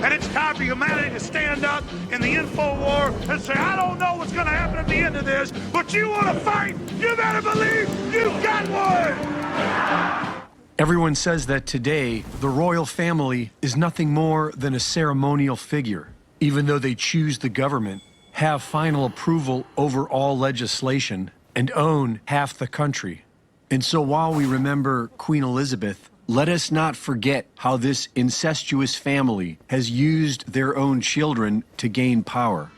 And it's time for humanity to stand up in the info war and say, I don't know what's going to happen at the end of this, but you want to fight, you better believe you got one. Everyone says that today, the royal family is nothing more than a ceremonial figure, even though they choose the government, have final approval over all legislation, and own half the country. And so while we remember Queen Elizabeth, let us not forget how this incestuous family has used their own children to gain power.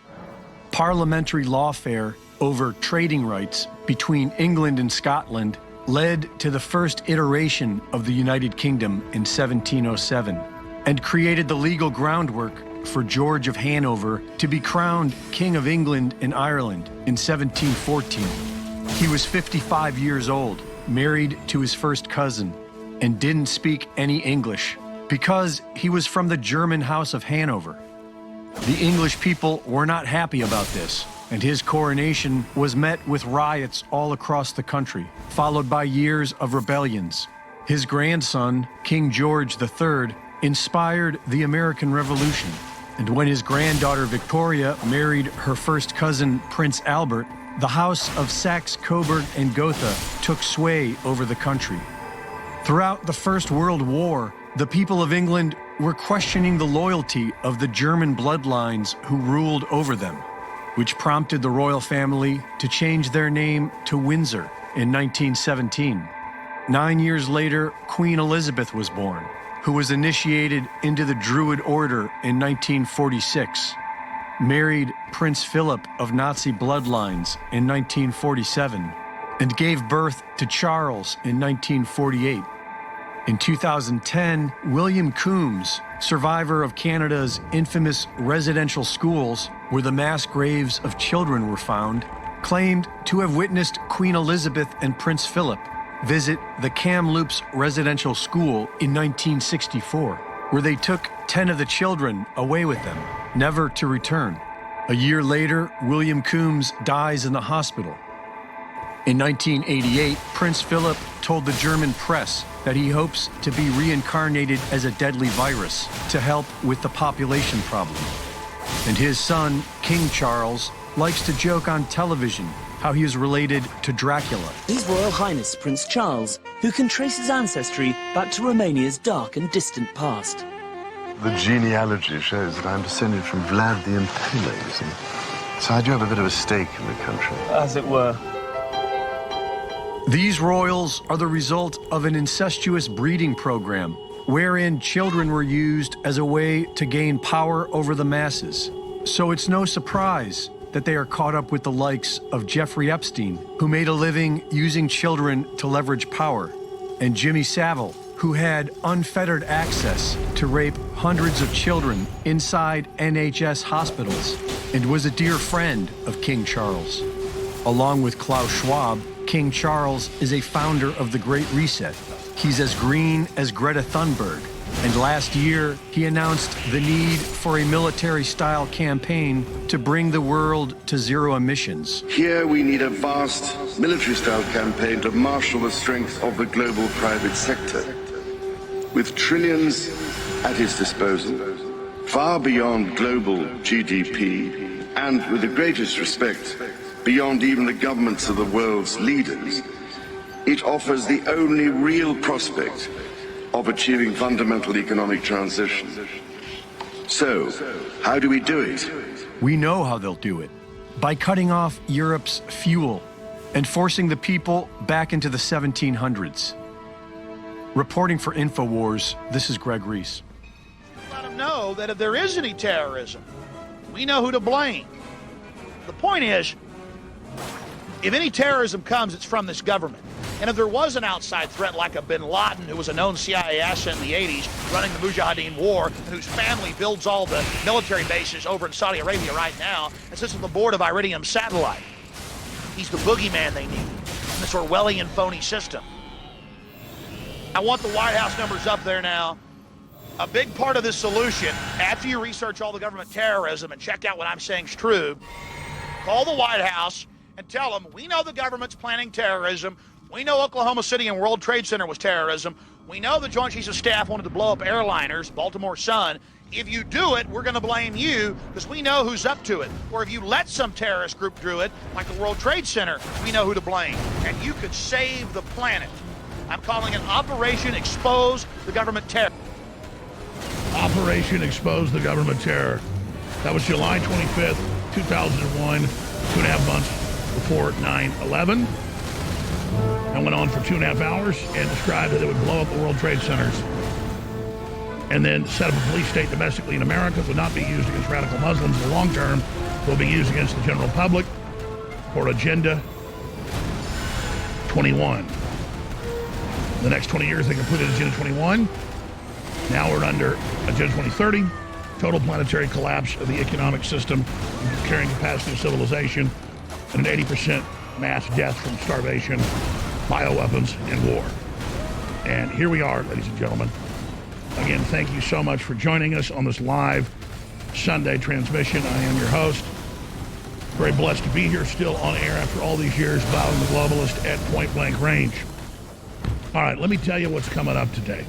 Parliamentary lawfare over trading rights between England and Scotland led to the first iteration of the United Kingdom in 1707 and created the legal groundwork for George of Hanover to be crowned King of England and Ireland in 1714. He was 55 years old, married to his first cousin, and didn't speak any English because he was from the German House of Hanover. The English people were not happy about this, and his coronation was met with riots all across the country, followed by years of rebellions. His grandson, King George III, inspired the American Revolution, and when his granddaughter Victoria married her first cousin, Prince Albert, the House of Saxe-Coburg and Gotha took sway over the country. Throughout the First World War, the people of England were questioning the loyalty of the German bloodlines who ruled over them, which prompted the royal family to change their name to Windsor in 1917. 9 years later, Queen Elizabeth was born, who was initiated into the Druid Order in 1946, married Prince Philip of Nazi bloodlines in 1947, and gave birth to Charles in 1948. In 2010, William Coombs, survivor of Canada's infamous residential schools where the mass graves of children were found, claimed to have witnessed Queen Elizabeth and Prince Philip visit the Kamloops Residential School in 1964, where they took 10 of the children away with them, never to return. A year later, William Coombs dies in the hospital. In 1988, Prince Philip told the German press that he hopes to be reincarnated as a deadly virus to help with the population problem. And his son, King Charles, likes to joke on television how he is related to Dracula. His Royal Highness Prince Charles, who can trace his ancestry back to Romania's dark and distant past. The genealogy shows that I'm descended from Vlad the Impaler, so I do have a bit of a stake in the country. As it were. These royals are the result of an incestuous breeding program wherein children were used as a way to gain power over the masses. So it's no surprise that they are caught up with the likes of Jeffrey Epstein, who made a living using children to leverage power, and Jimmy Savile, who had unfettered access to rape hundreds of children inside NHS hospitals and was a dear friend of King Charles. Along with Klaus Schwab, King Charles is a founder of the Great Reset. He's as green as Greta Thunberg. And last year, he announced the need for a military-style campaign to bring the world to zero emissions. Here we need a vast military-style campaign to marshal the strength of the global private sector. With trillions at his disposal, far beyond global GDP, and with the greatest respect, beyond even the governments of the world's leaders, it offers the only real prospect of achieving fundamental economic transition. So, how do we do it? We know how they'll do it. By cutting off Europe's fuel and forcing the people back into the 1700s. Reporting for InfoWars, this is Greg Reese. Let them know that if there is any terrorism, we know who to blame. The point is, if any terrorism comes, it's from this government. And if there was an outside threat like a bin Laden, who was a known CIA asset in the 80s, running the Mujahideen War, and whose family builds all the military bases over in Saudi Arabia right now, and sits on the board of Iridium Satellite. He's the boogeyman they need in this Orwellian phony system. I want the White House numbers up there now. A big part of this solution, after you research all the government terrorism and check out what I'm saying is true, call the White House and tell them, we know the government's planning terrorism. We know Oklahoma City and World Trade Center was terrorism. We know the Joint Chiefs of Staff wanted to blow up airliners, Baltimore Sun. If you do it, we're going to blame you because we know who's up to it. Or if you let some terrorist group do it, like the World Trade Center, we know who to blame. And you could save the planet. I'm calling it Operation Expose the Government Terror. Operation Expose the Government Terror. That was July 25th, 2001, 2.5 months before 9/11. And went on for 2.5 hours and described that it would blow up the World Trade Centers. And then set up a police state domestically in America. It would not be used against radical Muslims in the long term. It will be used against the general public for Agenda 21. In the next 20 years, they completed Agenda 21. Now we're under Agenda 2030. Total planetary collapse of the economic system, carrying capacity of civilization, and an 80% mass death from starvation, bioweapons, and war. And here we are, ladies and gentlemen. Again, thank you so much for joining us on this live Sunday transmission. I am your host. Very blessed to be here still on air after all these years, battling the globalist at point blank range. All right, let me tell you what's coming up today.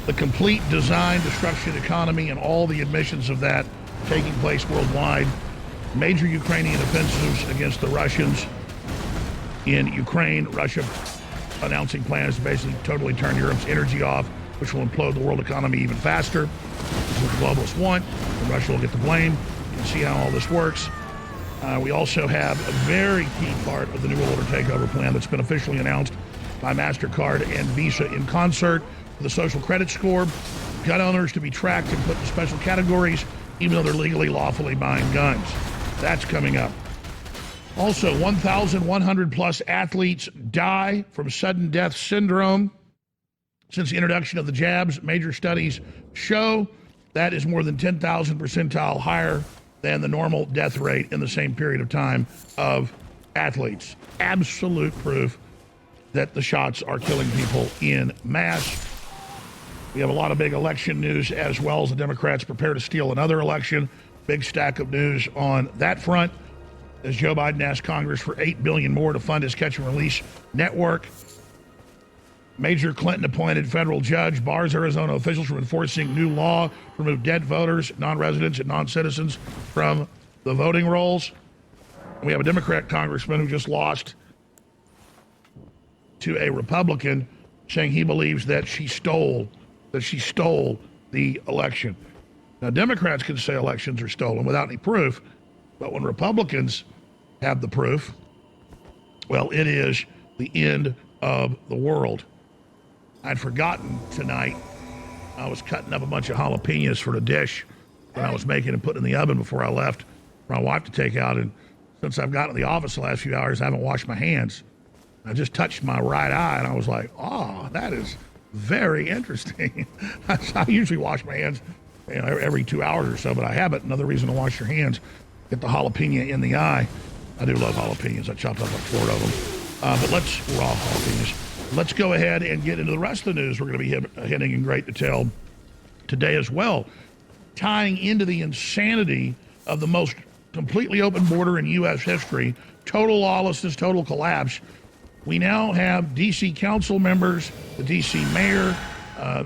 The complete design, destruction, economy, and all the admissions of that taking place worldwide. Major Ukrainian offensives against the Russians in Ukraine. Russia announcing plans to basically totally turn Europe's energy off, which will implode the world economy even faster. This is what the globalists want, and Russia will get the blame. You can see how all this works. We also have a very key part of the New World Order takeover plan that's been officially announced by MasterCard and Visa in concert for the social credit score. Gun owners to be tracked and put in special categories, even though they're legally, lawfully buying guns. That's coming up. Also, 1,100 plus athletes die from sudden death syndrome since the introduction of the jabs. Major studies show that is more than 10,000 percentile higher than the normal death rate in the same period of time of athletes. Absolute proof that the shots are killing people in mass. We have a lot of big election news as well as the Democrats prepare to steal another election. Big stack of news on that front as Joe Biden asked Congress for $8 billion more to fund his catch and release network. Major Clinton-appointed federal judge bars Arizona officials from enforcing new law to remove dead voters, non-residents, and non-citizens from the voting rolls. We have a Democrat congressman who just lost to a Republican, saying he believes that she stole the election. Now, Democrats can say elections are stolen without any proof, but when Republicans have the proof, well, it is the end of the world. I'd forgotten tonight, I was cutting up a bunch of jalapenos for the dish that I was making and putting in the oven before I left for my wife to take out. And since I've gotten to the office the last few hours, I haven't washed my hands. I just touched my right eye and I was like, oh, that is very interesting. I usually wash my hands every 2 hours or so, but I haven't. Another reason to wash your hands, get the jalapeno in the eye. I do love jalapenos. I chopped up like 4 of them. But raw jalapenos. Let's go ahead and get into the rest of the news we're going to be hitting in great detail today as well, tying into the insanity of the most completely open border in U.S. history, total lawlessness, total collapse. We now have D.C. council members, the D.C. mayor,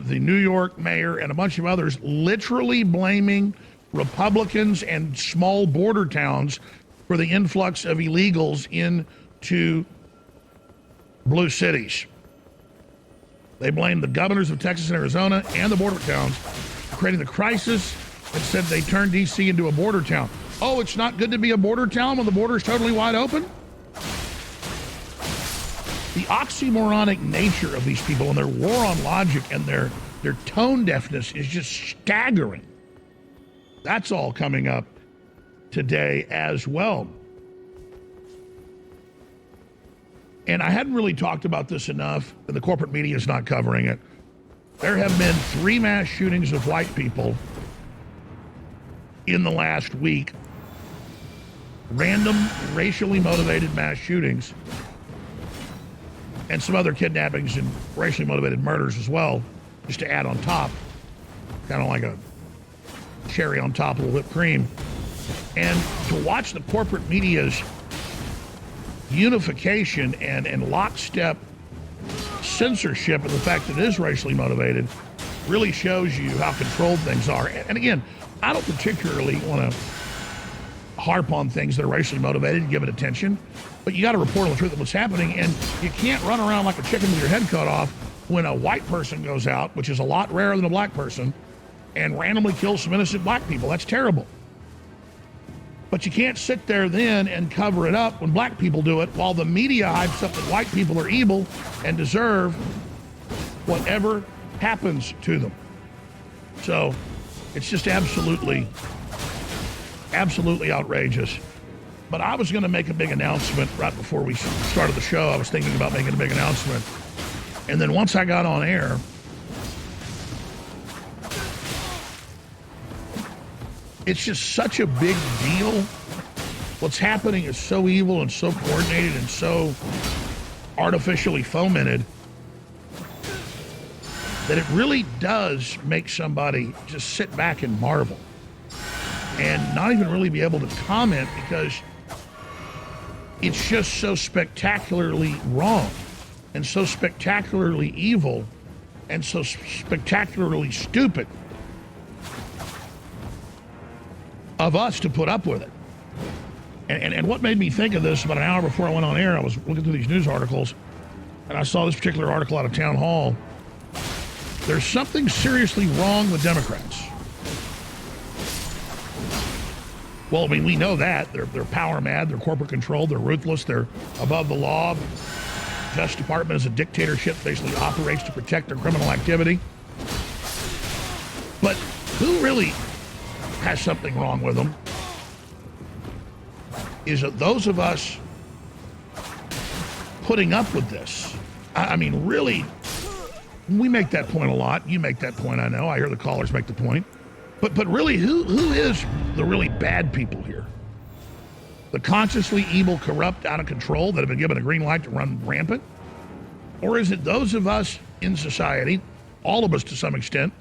the New York mayor, and a bunch of others literally blaming Republicans and small border towns for the influx of illegals into blue cities. They blamed the governors of Texas and Arizona and the border towns for creating the crisis and said they turned D.C. into a border town. Oh, it's not good to be a border town when the border is totally wide open? The oxymoronic nature of these people and their war on logic and their tone deafness is just staggering. That's all coming up today as well. And I hadn't really talked about this enough, and the corporate media is not covering it. There have been 3 mass shootings of white people in the last week. Random, racially motivated mass shootings. And some other kidnappings and racially motivated murders as well, just to add on top. Kind of like a cherry on top of the whipped cream. And to watch the corporate media's unification and lockstep censorship and the fact that it is racially motivated really shows you how controlled things are. And again, I don't particularly want to harp on things that are racially motivated and give it attention, but you got to report on the truth of what's happening, and you can't run around like a chicken with your head cut off when a white person goes out, which is a lot rarer than a black person, and randomly kills some innocent black people. That's terrible. But you can't sit there then and cover it up when black people do it, while the media hypes up that white people are evil and deserve whatever happens to them. So it's just absolutely outrageous. But I was going to make a big announcement right before we started the show. I was thinking about making a big announcement. And then once I got on air, it's just such a big deal. What's happening is so evil and so coordinated and so artificially fomented that it really does make somebody just sit back and marvel and not even really be able to comment, because it's just so spectacularly wrong and so spectacularly evil and so spectacularly stupid of us to put up with it. And what made me think of this, about an hour before I went on air, I was looking through these news articles, and I saw this particular article out of Town Hall. There's something seriously wrong with Democrats. Well, I mean, we know that. They're power mad, they're corporate controlled, they're ruthless, they're above the law. Justice Department is a dictatorship, basically operates to protect their criminal activity. But who really has something wrong with them is that those of us putting up with this. I mean, really, we make that point a lot. You make that point, I know. I hear the callers make the point. But really, who is the really bad people here? The consciously evil, corrupt, out of control that have been given a green light to run rampant? Or is it those of us in society, all of us to some extent,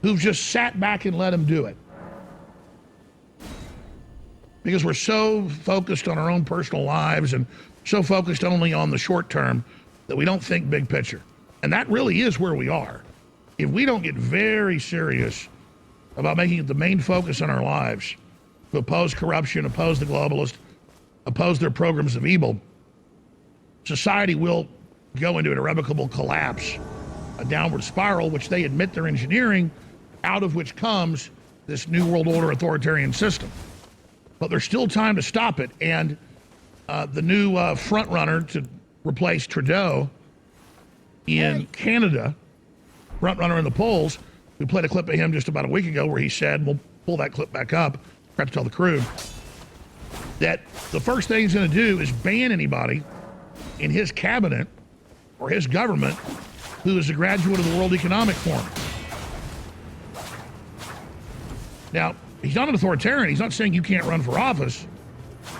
who've just sat back and let them do it? Because we're so focused on our own personal lives and so focused only on the short term that we don't think big picture. And that really is where we are. If we don't get very serious about making it the main focus in our lives to oppose corruption, oppose the globalists, oppose their programs of evil, society will go into an irrevocable collapse, a downward spiral, which they admit they're engineering, out of which comes this New World Order authoritarian system. But there's still time to stop it. And the new front runner to replace Trudeau in Canada, front runner in the polls, we played a clip of him just about a week ago where he said, we'll pull that clip back up, forgot to tell the crew, that the first thing he's going to do is ban anybody in his cabinet or his government who is a graduate of the World Economic Forum. Now, he's not an authoritarian. He's not saying you can't run for office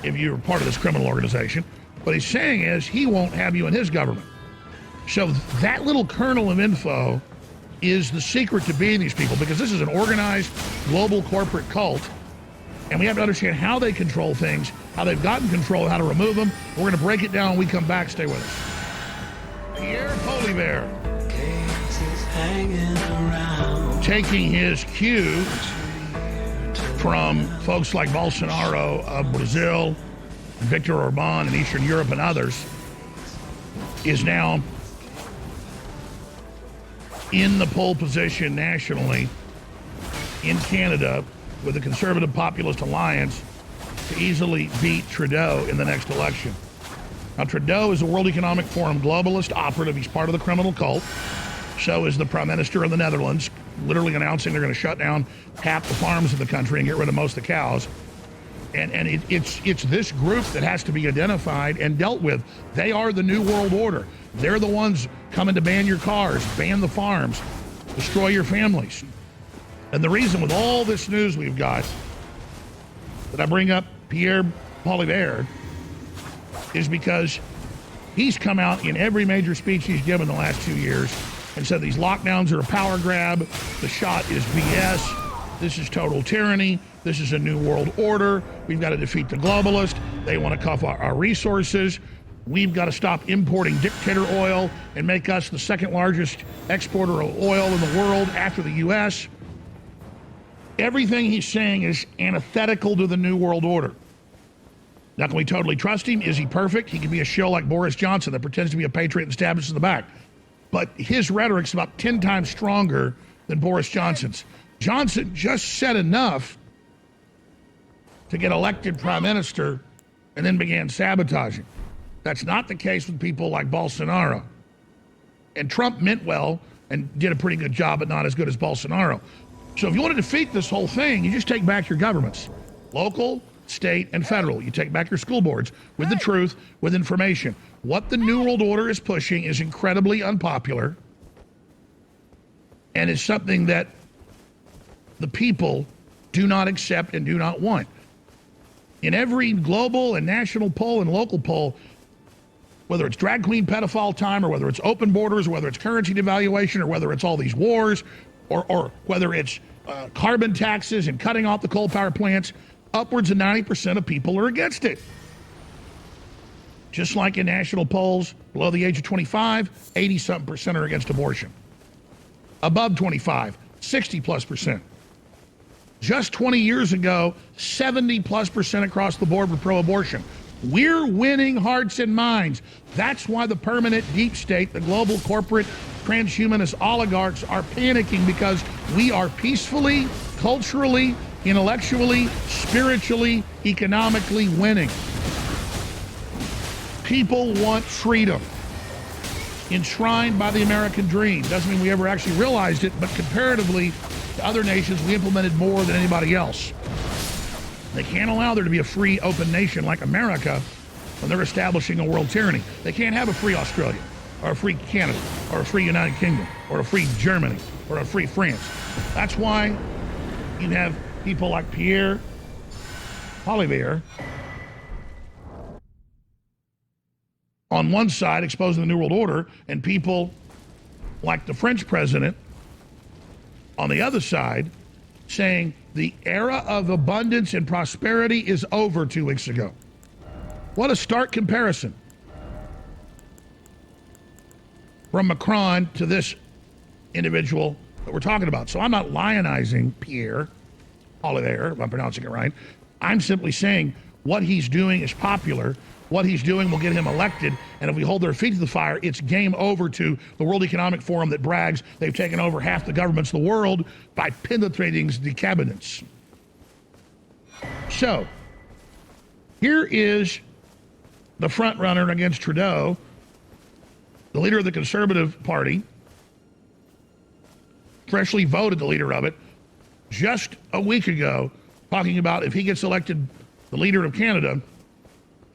if you're part of this criminal organization. What he's saying is he won't have you in his government. So that little kernel of info is the secret to being these people, because this is an organized global corporate cult, and we have to understand how they control things, how they've gotten control, how to remove them. We're going to break it down when we come back. Stay with us. Pierre Poilievre, taking his cue from folks like Bolsonaro of Brazil, Viktor Orban in Eastern Europe and others, is now in the pole position nationally in Canada with the Conservative Populist Alliance to easily beat Trudeau in the next election. Now, Trudeau is a World Economic Forum globalist operative. He's part of the criminal cult. So is the Prime Minister of the Netherlands, literally announcing they're going to shut down half the farms in the country and get rid of most of the cows. And it's this group that has to be identified and dealt with. They are the New World Order. They're the ones coming to ban your cars, ban the farms, destroy your families. And the reason with all this news we've got that I bring up Pierre Poilievre is because he's come out in every major speech he's given the last 2 years and said these lockdowns are a power grab, the shot is BS, this is total tyranny, this is a new world order, we've got to defeat the globalists, they want to cuff our resources, We've got to stop importing dictator oil and make us the second largest exporter of oil in the world after the U.S. Everything he's saying is antithetical to the New World Order. Now, can we totally trust him? Is he perfect? He can be a shill like Boris Johnson that pretends to be a patriot and stabs us in the back. But his rhetoric's about 10 times stronger than Boris Johnson's. Johnson just said enough to get elected prime minister and then began sabotaging. That's not the case with people like Bolsonaro. And Trump meant well and did a pretty good job, but not as good as Bolsonaro. So if you want to defeat this whole thing, you just take back your governments, local, state, and federal. You take back your school boards with the truth, with information. What the New World Order is pushing is incredibly unpopular, and it's something that the people do not accept and do not want. In every global and national poll and local poll, whether it's drag queen pedophile time, or whether it's open borders, or whether it's currency devaluation, or whether it's all these wars, or whether it's carbon taxes and cutting off the coal power plants, upwards of 90% of people are against it. Just like in national polls, below the age of 25, 80-something% are against abortion. Above 25, 60+%. Just 20 years ago, 70+% across the board were pro-abortion. We're winning hearts and minds. That's why the permanent deep state, the global corporate transhumanist oligarchs are panicking, because we are peacefully, culturally, intellectually, spiritually, economically winning. People want freedom, enshrined by the American dream. Doesn't mean we ever actually realized it, but comparatively to other nations, we implemented more than anybody else. They can't allow there to be a free, open nation like America when they're establishing a world tyranny. They can't have a free Australia, or a free Canada, or a free United Kingdom, or a free Germany, or a free France. That's why you have people like Pierre Poilievre on one side exposing the New World Order, and people like the French president on the other side saying the era of abundance and prosperity is over 2 weeks ago. What a stark comparison from Macron to this individual that we're talking about. So I'm not lionizing Pierre Poilievre, if I'm pronouncing it right. I'm simply saying what he's doing is popular. What he's doing will get him elected, and if we hold their feet to the fire, it's game over to the World Economic Forum that brags they've taken over half the governments of the world by penetrating the cabinets. So, here is the front runner against Trudeau, the leader of the Conservative Party, freshly voted the leader of it, just a week ago, talking about if he gets elected the leader of Canada,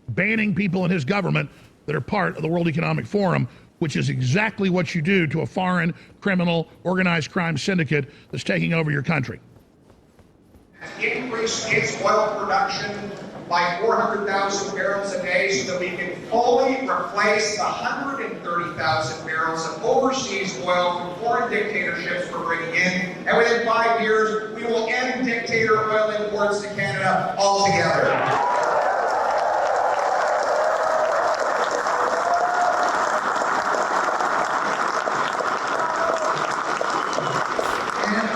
banning people in his government that are part of the World Economic Forum, which is exactly what you do to a foreign criminal organized crime syndicate that's taking over your country. Increase its oil production by 400,000 barrels a day so that we can fully replace the 130,000 barrels of overseas oil from foreign dictatorships we're bringing in. And within 5 years, we will end dictator oil imports to Canada altogether.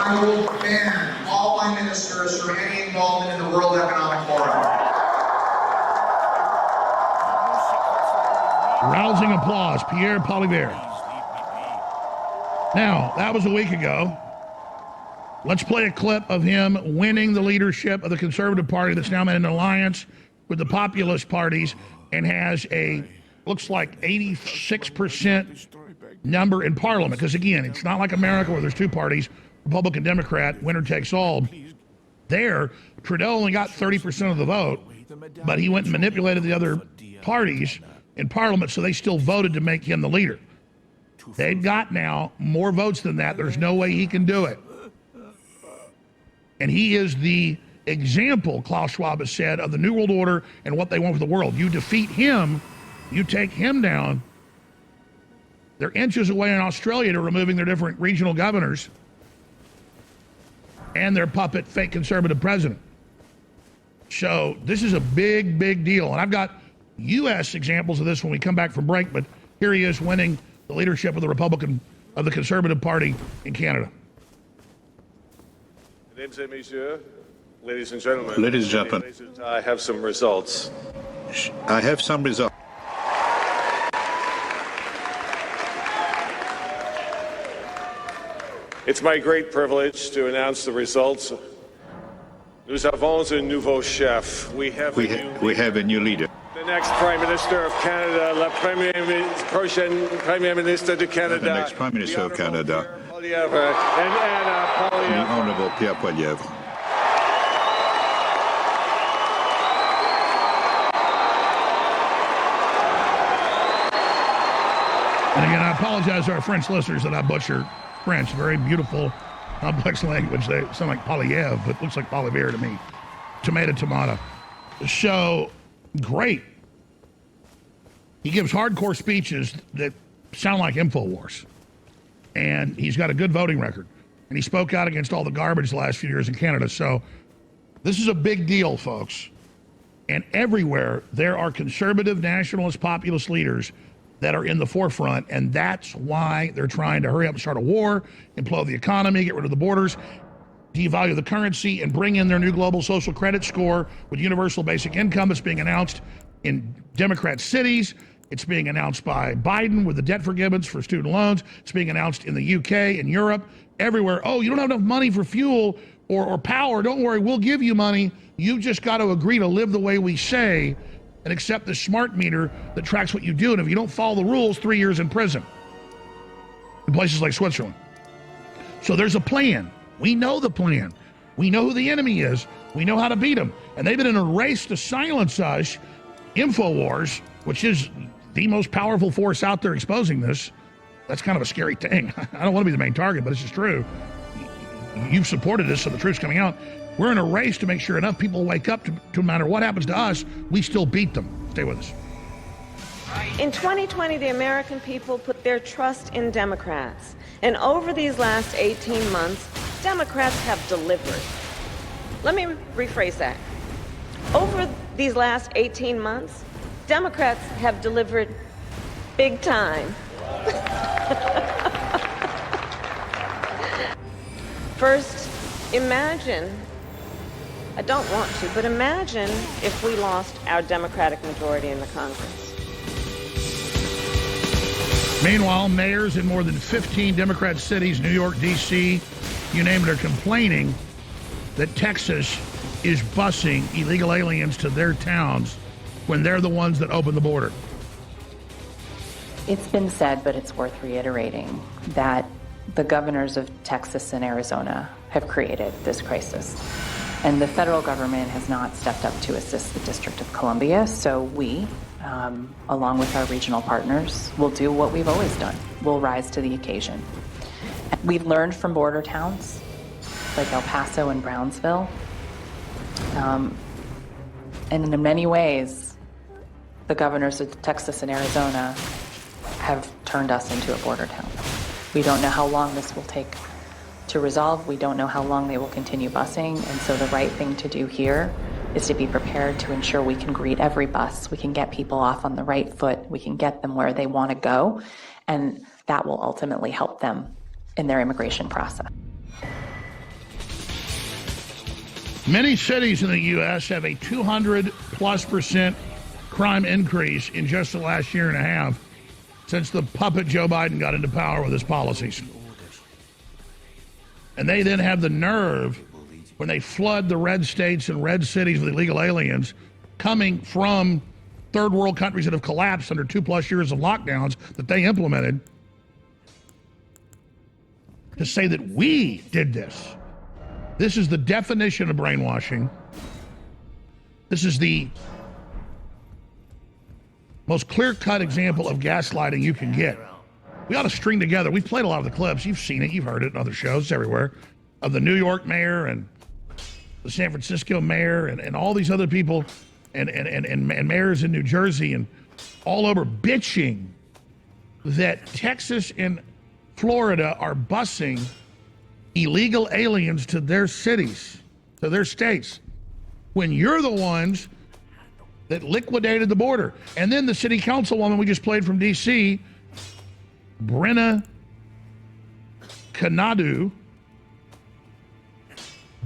I will ban all my ministers from any involvement in the World Economic Forum. Rousing applause, Pierre Poilievre. Now, that was a week ago. Let's play a clip of him winning the leadership of the Conservative Party that's now made an alliance with the populist parties and has a, looks like 86% number in Parliament. Because again, it's not like America where there's two parties, Republican, Democrat, winner takes all. There, Trudeau only got 30% of the vote, but he went and manipulated the other parties in Parliament, so they still voted to make him the leader. They've got now more votes than that. There's no way he can do it. And he is the example, Klaus Schwab has said, of the New World Order and what they want for the world. You defeat him, you take him down. They're inches away in Australia to removing their different regional governors and their puppet fake conservative president. So this is a big, big deal. And I've got U.S. examples of this when we come back from break, but here he is winning the leadership of the Conservative Party in Canada. Mesdames et messieurs, ladies and gentlemen. Ladies and gentlemen. I have some results. I have some results. It's my great privilege to announce the results. Nous avons un nouveau chef. We have a new leader. The next Prime Minister of Canada, prochaine Premier Ministre de Canada. The next Prime Minister of Canada. Poilievre and Anna Poilievre. The Honorable Pierre Poilievre. And again, I apologize to our French listeners that I butcher French. Very beautiful, complex language. They sound like Poilievre, but looks like Poilievre to me. Tomato. So, great. He gives hardcore speeches that sound like InfoWars. And he's got a good voting record. And he spoke out against all the garbage the last few years in Canada. So, this is a big deal, folks. And everywhere, there are conservative, nationalist, populist leaders that are in the forefront, and that's why they're trying to hurry up and start a war, implode the economy, get rid of the borders, devalue the currency, and bring in their new global social credit score with universal basic income that's being announced in Democrat cities. It's being announced by Biden with the debt forgiveness for student loans. It's being announced in the UK and Europe, everywhere. Oh, you don't have enough money for fuel or power. Don't worry, we'll give you money. You've just got to agree to live the way we say and accept the smart meter that tracks what you do. And if you don't follow the rules, 3 years in prison in places like Switzerland. So there's a plan. We know the plan. We know who the enemy is. We know how to beat them. And they've been in a race to silence us. InfoWars, which is the most powerful force out there exposing this. That's kind of a scary thing. I don't want to be the main target, but this is true. You've supported this, so the truth's coming out. We're in a race to make sure enough people wake up to no matter what happens to us, we still beat them. Stay with us. In 2020, the American people put their trust in Democrats. And over these last 18 months, Democrats have delivered. Let me rephrase that. Over these last 18 months, Democrats have delivered big time. First, imagine, I don't want to, but imagine if we lost our Democratic majority in the Congress. Meanwhile, mayors in more than 15 Democrat cities, New York, D.C., you name it, are complaining that Texas is busing illegal aliens to their towns when they're the ones that open the border. It's been said, but it's worth reiterating, that the governors of Texas and Arizona have created this crisis. And the federal government has not stepped up to assist the District of Columbia, so we, along with our regional partners, will do what we've always done. We'll rise to the occasion. We've learned from border towns like El Paso and Brownsville. And in many ways, the governors of Texas and Arizona have turned us into a border town. We don't know how long this will take to resolve. We don't know how long they will continue busing. And so the right thing to do here is to be prepared to ensure we can greet every bus. We can get people off on the right foot. We can get them where they want to go. And that will ultimately help them in their immigration process. Many cities in the U.S. have a 200+% crime increase in just the last year and a half since the puppet Joe Biden got into power with his policies. And they then have the nerve, when they flood the red states and red cities with illegal aliens coming from third world countries that have collapsed under 2+ years of lockdowns that they implemented, to say that we did this. This is the definition of brainwashing. This is the most clear-cut example of gaslighting you can get. We ought to string together. We've played a lot of the clips. You've seen it. You've heard it in other shows everywhere. Of the New York mayor and the San Francisco mayor and all these other people and mayors in New Jersey and all over bitching that Texas and Florida are busing illegal aliens to their cities, to their states, when you're the ones that liquidated the border. And then the city councilwoman we just played from D.C., Brenna Kanadu,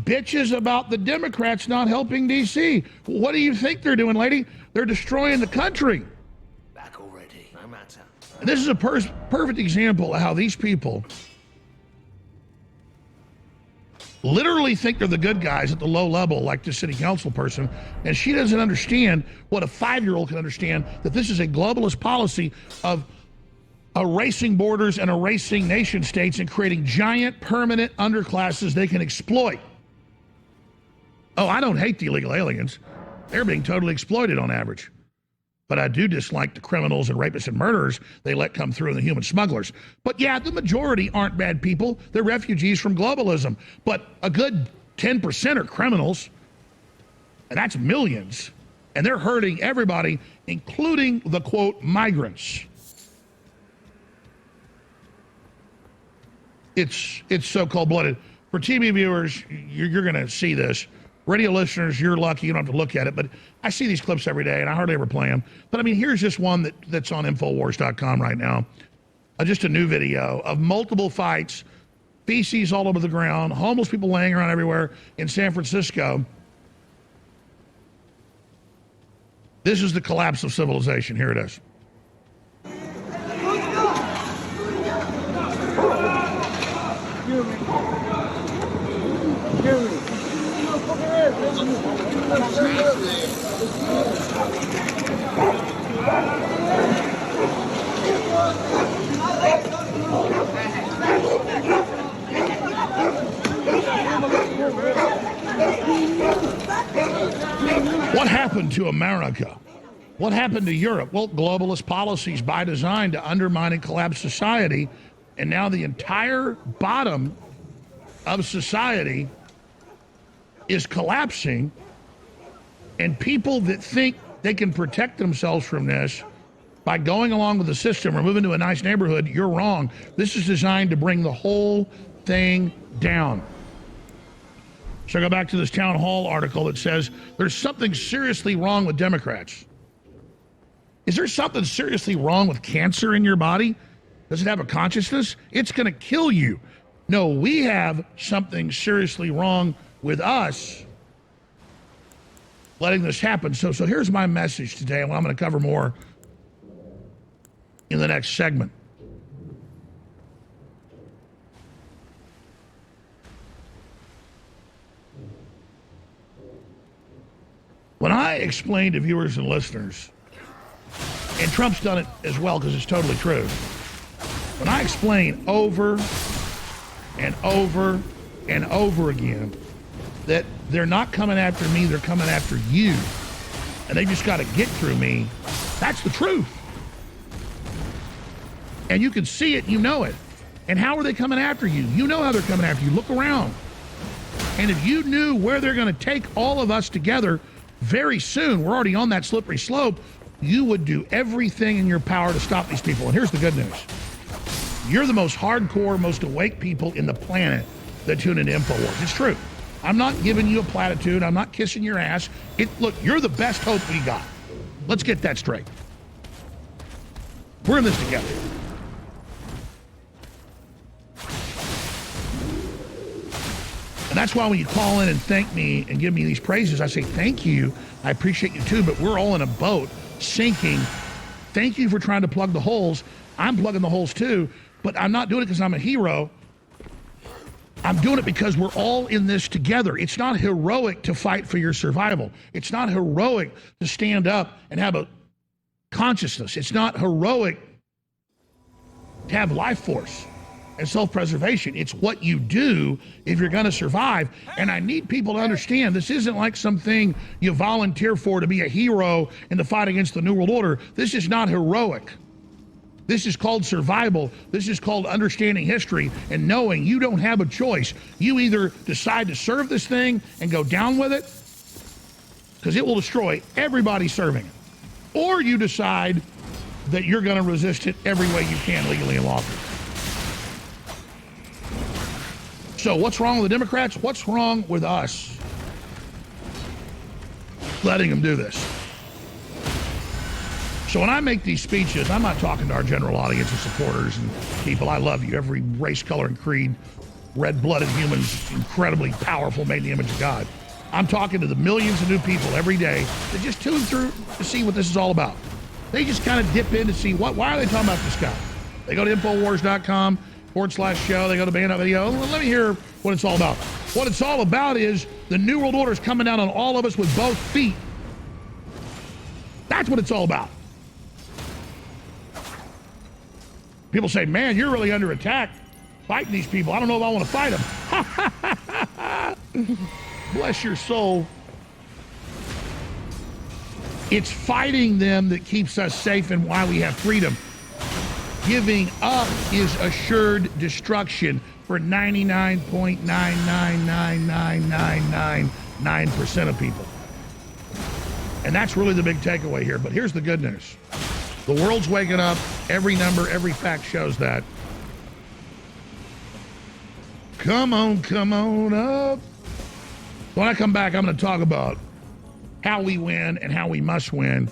bitches about the Democrats not helping D.C. What do you think they're doing, lady? They're destroying the country. Back already. No matter. And this is a perfect example of how these people literally think they're the good guys at the low level, like the city council person, and she doesn't understand what a 5-year-old can understand, that this is a globalist policy of erasing borders and erasing nation states and creating giant permanent underclasses they can exploit. Oh, I don't hate the illegal aliens. They're being totally exploited on average. But I do dislike the criminals and rapists and murderers they let come through and the human smugglers. But yeah, the majority aren't bad people. They're refugees from globalism. But a good 10% are criminals. And that's millions. And they're hurting everybody, including the, quote, migrants. It's so cold-blooded. For TV viewers, you're going to see this. Radio listeners, you're lucky, you don't have to look at it, but I see these clips every day and I hardly ever play them. But I mean, here's just one that's on Infowars.com right now. Just a new video of multiple fights, feces all over the ground, homeless people laying around everywhere in San Francisco. This is the collapse of civilization. Here it is. What happened to America? What happened to Europe? Well, globalist policies by design to undermine and collapse society, and now the entire bottom of society is collapsing, and people that think they can protect themselves from this by going along with the system or moving to a nice neighborhood, you're wrong. This is designed to bring the whole thing down. So I go back to this town hall article that says there's something seriously wrong with Democrats. Is there something seriously wrong with cancer in your body? Does it have a consciousness? It's going to kill you. No, we have something seriously wrong with us letting this happen. So here's my message today, and I'm going to cover more in the next segment. When I explain to viewers and listeners, and Trump's done it as well because it's totally true, when I explain over and over and over again that they're not coming after me, they're coming after you, and they just got to get through me, that's the truth. And you can see it, you know it. And how are they coming after you? You know how they're coming after you. Look around. And if you knew where they're going to take all of us together very soon, we're already on that slippery slope, you would do everything in your power to stop these people. And here's the good news. You're the most hardcore, most awake people in the planet that tune into InfoWars. It's true. I'm not giving you a platitude. I'm not kissing your ass. Look, you're the best hope we got. Let's get that straight. We're in this together. And that's why when you call in and thank me and give me these praises, I say thank you. I appreciate you too, but we're all in a boat sinking. Thank you for trying to plug the holes. I'm plugging the holes too, but I'm not doing it because I'm a hero. I'm doing it because we're all in this together. It's not heroic to fight for your survival. It's not heroic to stand up and have a consciousness. It's not heroic to have life force and self-preservation. It's what you do if you're going to survive. And I need people to understand this isn't like something you volunteer for to be a hero in the fight against the New World Order. This is not heroic. This is called survival. This is called understanding history and knowing you don't have a choice. You either decide to serve this thing and go down with it, because it will destroy everybody serving it, or you decide that you're going to resist it every way you can, legally and lawfully. So what's wrong with the Democrats? What's wrong with us letting them do this? So when I make these speeches, I'm not talking to our general audience of supporters and people. I love you, every race, color, and creed, red-blooded humans, incredibly powerful, made in the image of God. I'm talking to the millions of new people every day that just tune through to see what this is all about. They just kind of dip in to see why are they talking about this guy? They go to Infowars.com/show. They go to Band Up Video. Let me hear what it's all about. What it's all about is the New World Order is coming down on all of us with both feet. That's what it's all about. People say, man, you're really under attack fighting these people. I don't know if I want to fight them. Bless your soul. It's fighting them that keeps us safe and why we have freedom. Giving up is assured destruction for 99.9999999% of people. And that's really the big takeaway here. But here's the good news. The world's waking up. Every number, every fact shows that. Come on up. When I come back, I'm going to talk about how we win and how we must win.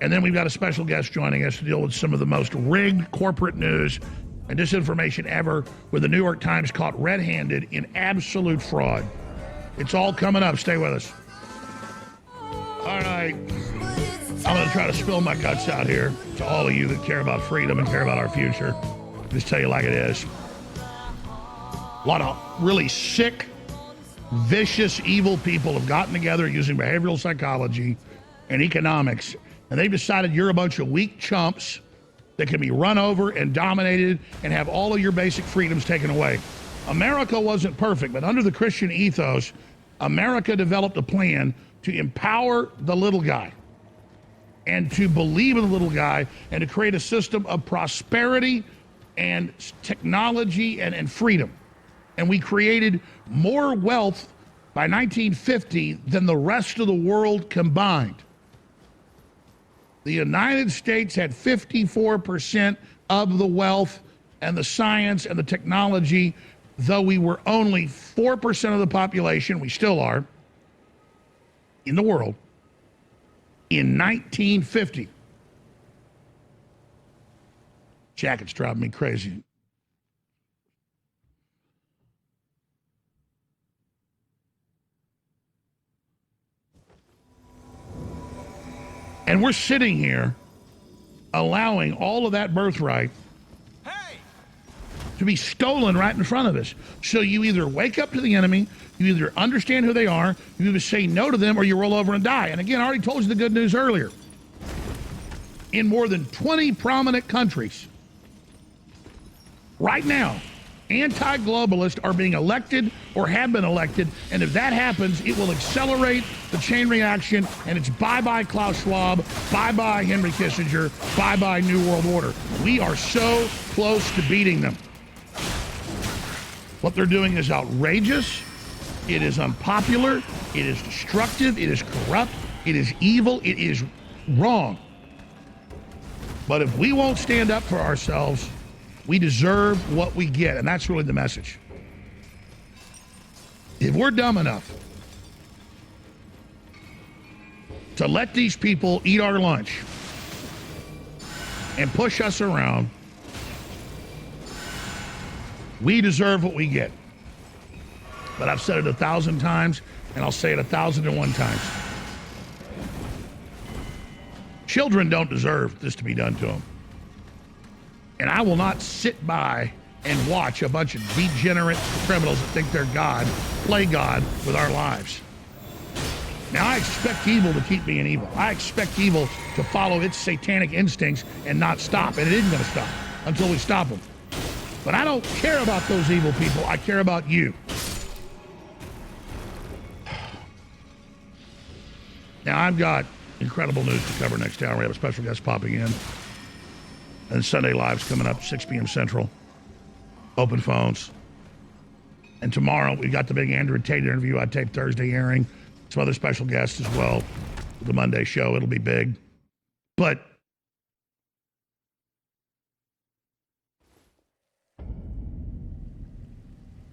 And then we've got a special guest joining us to deal with some of the most rigged corporate news and disinformation ever, with the New York Times caught red-handed in absolute fraud. It's all coming up. Stay with us. All right. I'm going to try to spill my guts out here to all of you that care about freedom and care about our future. Just tell you like it is. A lot of really sick, vicious, evil people have gotten together using behavioral psychology and economics, and they've decided you're a bunch of weak chumps that can be run over and dominated and have all of your basic freedoms taken away. America wasn't perfect, but under the Christian ethos, America developed a plan to empower the little guy and to believe in the little guy and to create a system of prosperity and technology and freedom. And we created more wealth by 1950 than the rest of the world combined. The United States had 54% of the wealth and the science and the technology, though we were only 4% of the population, we still are, in the world, in 1950. Jacket's driving me crazy. And we're sitting here allowing all of that birthright to be stolen right in front of us. So you either wake up to the enemy, you either understand who they are, you either say no to them, or you roll over and die. And again, I already told you the good news earlier. In more than 20 prominent countries, right now, anti-globalists are being elected or have been elected, and if that happens, it will accelerate the chain reaction, and it's bye-bye Klaus Schwab, bye-bye Henry Kissinger, bye-bye New World Order. We are so close to beating them. What they're doing is outrageous, it is unpopular, it is destructive, it is corrupt, it is evil, it is wrong. But if we won't stand up for ourselves, we deserve what we get, and that's really the message. If we're dumb enough to let these people eat our lunch and push us around, we deserve what we get. But I've said it 1,000 times, and I'll say it 1,001 times. Children don't deserve this to be done to them. And I will not sit by and watch a bunch of degenerate criminals that think they're God play God with our lives. Now, I expect evil to keep being evil. I expect evil to follow its satanic instincts and not stop. And it isn't going to stop until we stop them. But I don't care about those evil people. I care about you. Now, I've got incredible news to cover next hour. We have a special guest popping in. And Sunday Live's coming up, 6 p.m. Central. Open phones. And tomorrow, we've got the big Andrew Tate interview I taped Thursday airing. Some other special guests as well. The Monday show, it'll be big. But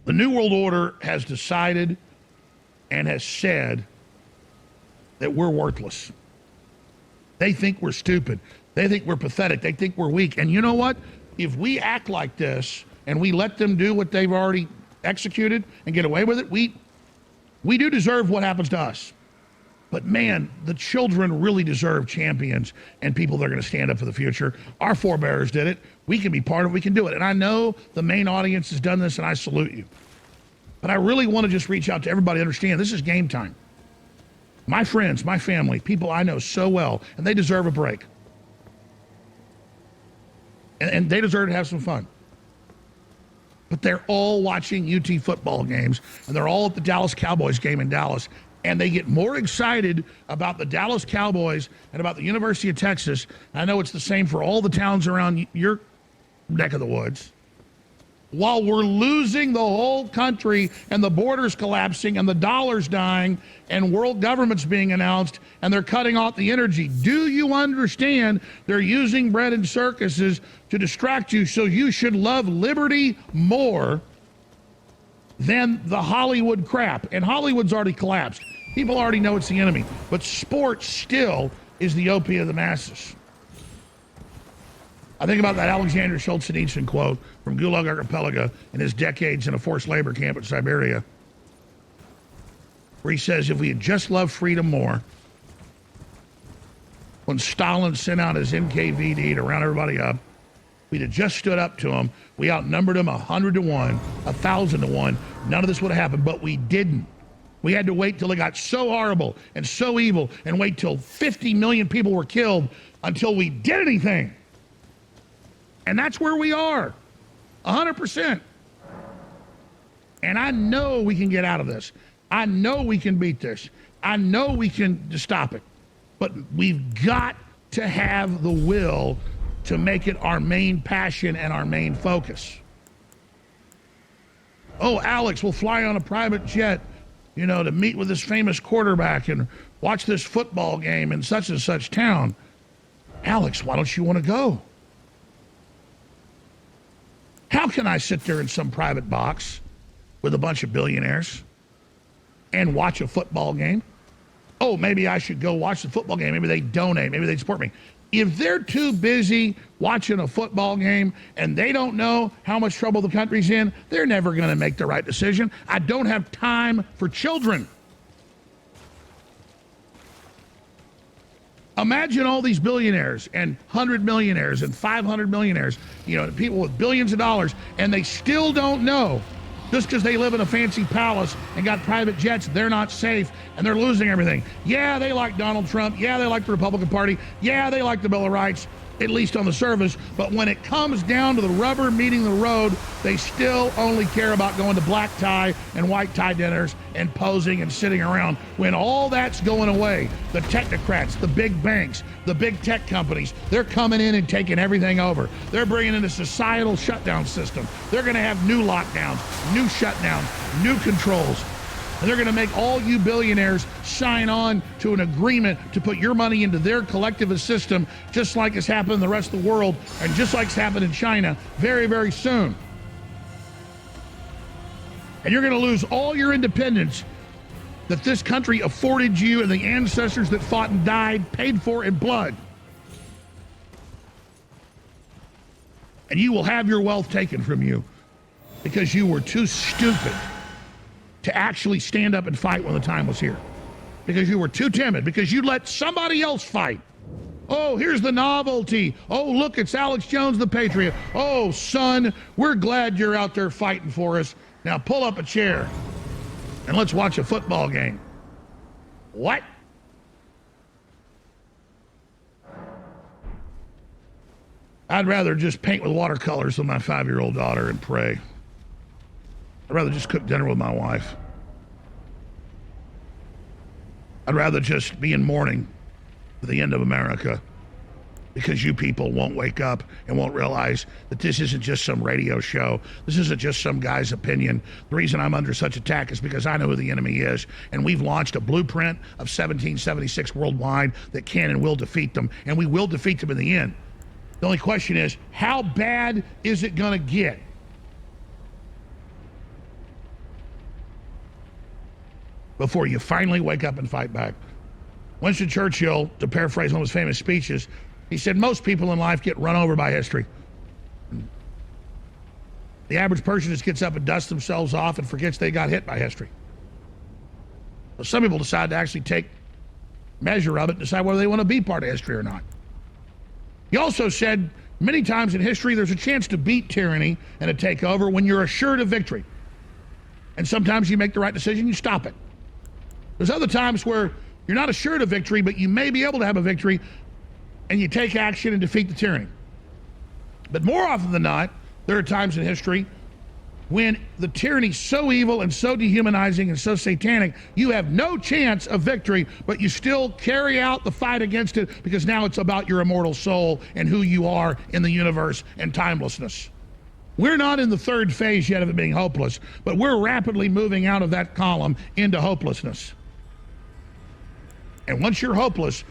the New World Order has decided and has said that we're worthless. They think we're stupid. They think we're pathetic. They think we're weak. And you know what? If we act like this and we let them do what they've already executed and get away with it, we do deserve what happens to us. But man, the children really deserve champions and people that are going to stand up for the future. Our forebears did it. We can be part of it. We can do it. And I know the main audience has done this, and I salute you. But I really want to just reach out to everybody to understand this is game time. My friends, my family, people I know so well, and they deserve a break. And they deserve to have some fun. But they're all watching UT football games, and they're all at the Dallas Cowboys game in Dallas, and they get more excited about the Dallas Cowboys and about the University of Texas. I know it's the same for all the towns around your neck of the woods. While we're losing the whole country and the borders collapsing and the dollar's dying and world governments being announced and they're cutting off the energy. Do you understand they're using bread and circuses to distract you, so you should love liberty more than the Hollywood crap? And Hollywood's already collapsed. People already know it's the enemy. But sports still is the opiate of the masses. I think about that Alexander Solzhenitsyn quote from Gulag Archipelago in his decades in a forced labor camp in Siberia, where he says, if we had just loved freedom more, when Stalin sent out his NKVD to round everybody up, we'd have just stood up to him. We outnumbered him 100 to 1, 1,000 to 1. None of this would have happened, but we didn't. We had to wait till it got so horrible and so evil and wait till 50 million people were killed until we did anything. And that's where we are, 100%. And I know we can get out of this. I know we can beat this. I know we can stop it. But we've got to have the will to make it our main passion and our main focus. Oh, Alex will fly on a private jet, you know, to meet with this famous quarterback and watch this football game in such and such town. Alex, why don't you want to go? How can I sit there in some private box with a bunch of billionaires and watch a football game? Oh, maybe I should go watch the football game. Maybe they donate. Maybe they support me. If they're too busy watching a football game and they don't know how much trouble the country's in, they're never going to make the right decision. I don't have time for children. Imagine all these billionaires and 100 millionaires and 500 millionaires, you know, people with billions of dollars, and they still don't know, just because they live in a fancy palace and got private jets, they're not safe and they're losing everything. Yeah, they like Donald Trump. Yeah, they like the Republican Party. Yeah, they like the Bill of Rights, at least on the surface. But when it comes down to the rubber meeting the road, they still only care about going to black tie and white tie dinners and posing and sitting around. When all that's going away, the technocrats, the big banks, the big tech companies, they're coming in and taking everything over. They're bringing in a societal shutdown system. They're going to have new lockdowns, new shutdowns, new controls. And they're going to make all you billionaires sign on to an agreement to put your money into their collectivist system, just like it's happened in the rest of the world and just like it's happened in China very, very soon. And you're going to lose all your independence that this country afforded you and the ancestors that fought and died, paid for in blood. And you will have your wealth taken from you because you were too stupid to actually stand up and fight when the time was here. Because you were too timid, because you let somebody else fight. Oh, here's the novelty. Oh, look, it's Alex Jones, the Patriot. Oh, son, we're glad you're out there fighting for us. Now pull up a chair and let's watch a football game. What? I'd rather just paint with watercolors with my 5-year-old daughter and pray. I'd rather just cook dinner with my wife. I'd rather just be in mourning for the end of America, because you people won't wake up and won't realize that this isn't just some radio show. This isn't just some guy's opinion. The reason I'm under such attack is because I know who the enemy is, and we've launched a blueprint of 1776 worldwide that can and will defeat them, and we will defeat them in the end. The only question is, how bad is it going to get? Before you finally wake up and fight back. Winston Churchill, to paraphrase one of his famous speeches, he said, most people in life get run over by history. The average person just gets up and dusts themselves off and forgets they got hit by history. But some people decide to actually take measure of it and decide whether they want to be part of history or not. He also said, many times in history, there's a chance to beat tyranny and to take over when you're assured of victory. And sometimes you make the right decision, you stop it. There's other times where you're not assured of victory, but you may be able to have a victory, and you take action and defeat the tyranny. But more often than not, there are times in history when the tyranny's so evil and so dehumanizing and so satanic, you have no chance of victory, but you still carry out the fight against it because now it's about your immortal soul and who you are in the universe and timelessness. We're not in the third phase yet of it being hopeless, but we're rapidly moving out of that column into hopelessness. And once you're hopeless,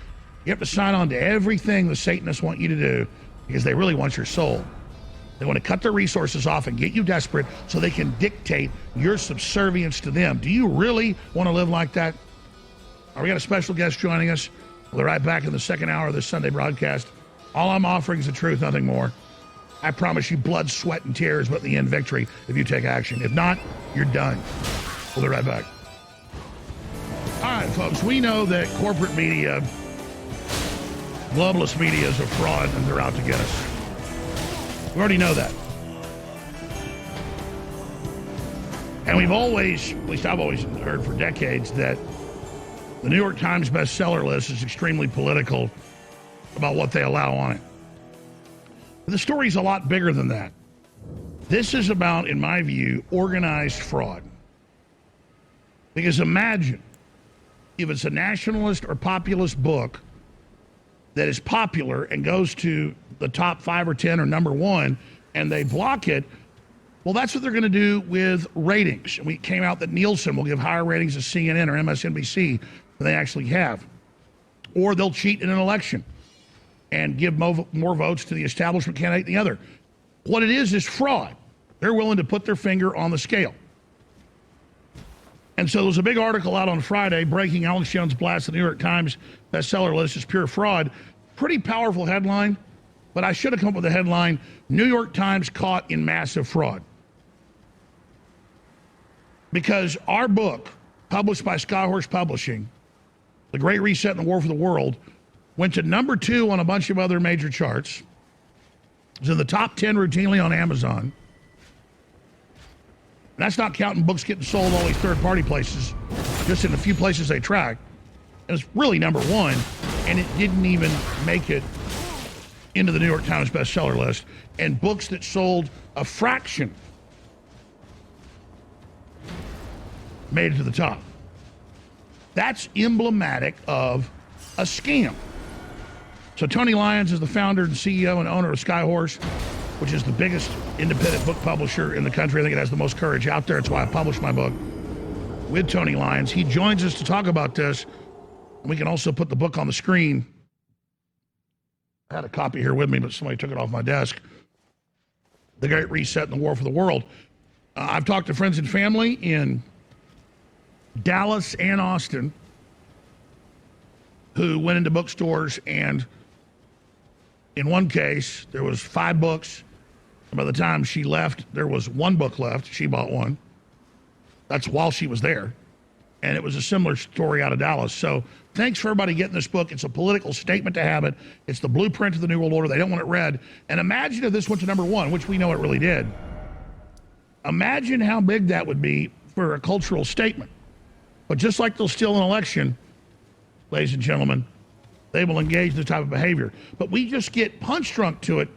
you have to sign on to everything the Satanists want you to do because they really want your soul. They want to cut their resources off and get you desperate so they can dictate your subservience to them. Do you really want to live like that? We got a special guest joining us. We'll be right back in the second hour of this Sunday broadcast. All I'm offering is the truth, nothing more. I promise you blood, sweat, and tears, but in the end, victory if you take action. If not, you're done. We'll be right back. All right, folks, we know that corporate media, globalist media is a fraud and they're out to get us. We already know that. And we've always, at least I've always heard for decades, that the New York Times bestseller list is extremely political about what they allow on it. But the story's a lot bigger than that. This is about, in my view, organized fraud. Because imagine if it's a nationalist or populist book that is popular and goes to the top 5 or 10 or number 1 and they block it, well, that's what they're going to do with ratings. And it came out that Nielsen will give higher ratings to CNN or MSNBC than they actually have. Or they'll cheat in an election and give more votes to the establishment candidate than the other. What it is fraud. They're willing to put their finger on the scale. And so there was a big article out on Friday breaking Alex Jones Blatt's The New York Times bestseller list is pure fraud. Pretty powerful headline, but I should have come up with the headline, New York Times caught in massive fraud. Because our book, published by Skyhorse Publishing, The Great Reset and the War for the World, went to number 2 on a bunch of other major charts. It was in the top 10 routinely on Amazon. And that's not counting books getting sold all these third-party places, just in a few places they track. It was really number 1, and it didn't even make it into the New York Times bestseller list. And books that sold a fraction made it to the top. That's emblematic of a scam. So Tony Lyons is the founder and CEO and owner of Skyhorse, which is the biggest independent book publisher in the country. I think it has the most courage out there. That's why I published my book with Tony Lyons. He joins us to talk about this. We can also put the book on the screen. I had a copy here with me, but somebody took it off my desk. The Great Reset and the War for the World. I've talked to friends and family in Dallas and Austin who went into bookstores, and in one case, there was 5 books. And by the time she left, there was 1 book left. She bought 1. That's while she was there. And it was a similar story out of Dallas. So thanks for everybody getting this book. It's a political statement to have it. It's the blueprint of the New World Order. They don't want it read. And imagine if this went to number 1, which we know it really did. Imagine how big that would be for a cultural statement. But just like they'll steal an election, ladies and gentlemen, they will engage in this type of behavior. But we just get punch drunk to it,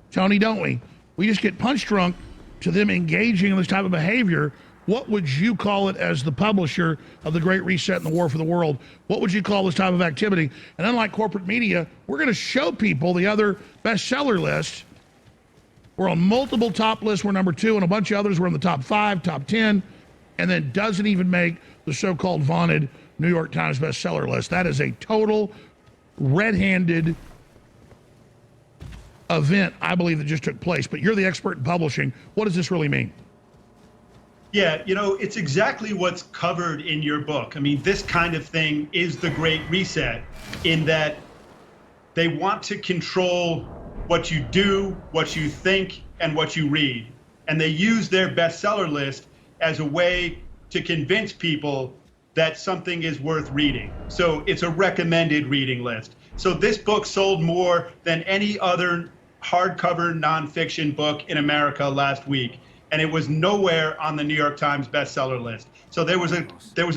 Tony, don't we? We just get punch drunk to them engaging in this type of behavior. What would you call it as the publisher of The Great Reset and the War for the World? What would you call this type of activity? And unlike corporate media, we're going to show people the other bestseller lists. We're on multiple top lists. We're number 2, and a bunch of others were in the top 5, top 10, and then doesn't even make the so-called vaunted New York Times bestseller list. That is a total red-handed event, I believe, that just took place. But you're the expert in publishing. What does this really mean? Yeah, you know, it's exactly what's covered in your book. I mean, this kind of thing is the Great Reset, in that they want to control what you do, what you think, and what you read. And they use their bestseller list as a way to convince people that something is worth reading. So it's a recommended reading list. So this book sold more than any other hardcover nonfiction book in America last week, and it was nowhere on the New York Times bestseller list. So there was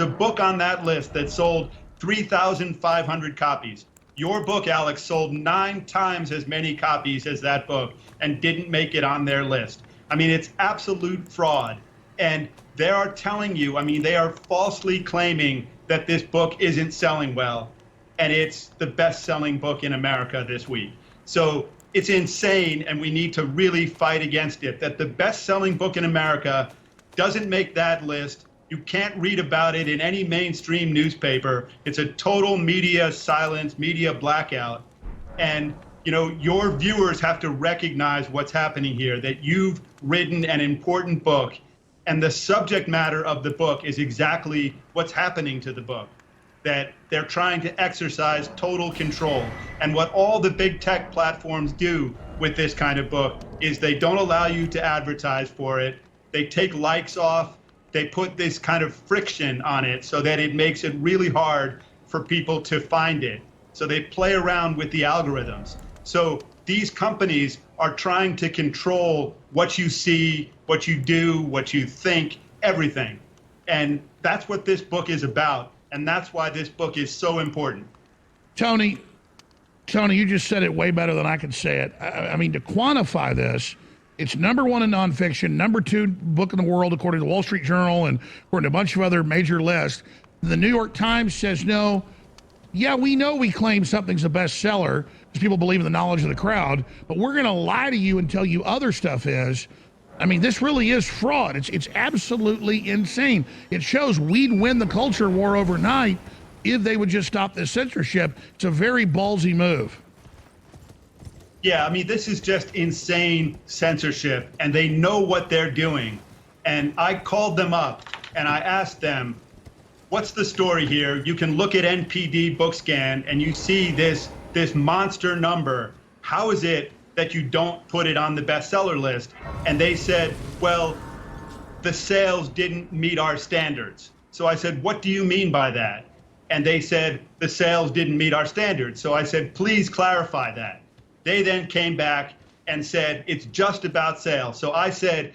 a book on that list that sold 3,500 copies. Your book, Alex, sold 9 times as many copies as that book and didn't make it on their list. I mean, it's absolute fraud. And they are telling you, I mean, they are falsely claiming that this book isn't selling well, and it's the best-selling book in America this week. So it's insane, and we need to really fight against it, that the best-selling book in America doesn't make that list. You can't read about it in any mainstream newspaper. It's a total media silence, media blackout. And, you know, your viewers have to recognize what's happening here, that you've written an important book, and the subject matter of the book is exactly what's happening to the book, that they're trying to exercise total control. And what all the big tech platforms do with this kind of book is they don't allow you to advertise for it. They take likes off. They put this kind of friction on it so that it makes it really hard for people to find it. So they play around with the algorithms. So these companies are trying to control what you see, what you do, what you think, everything. And that's what this book is about. And that's why this book is so important. Tony, you just said it way better than I could say it. I mean, to quantify this, it's #1 in nonfiction, #2 book in the world, according to the Wall Street Journal and according to a bunch of other major lists. The New York Times says no. Yeah, we know we claim something's a bestseller because people believe in the knowledge of the crowd, but we're going to lie to you and tell you other stuff is. I mean, this really is fraud. It's absolutely insane. It shows we'd win the culture war overnight if they would just stop this censorship. It's a very ballsy move. Yeah, I mean, this is just insane censorship, and they know what they're doing. And I called them up and I asked them, what's the story here? You can look at NPD BookScan and you see this monster number. How is it that you don't put it on the bestseller list? And they said, well, the sales didn't meet our standards. So I said, what do you mean by that? And they said, the sales didn't meet our standards. So I said, please clarify that. They then came back and said, it's just about sales. So I said,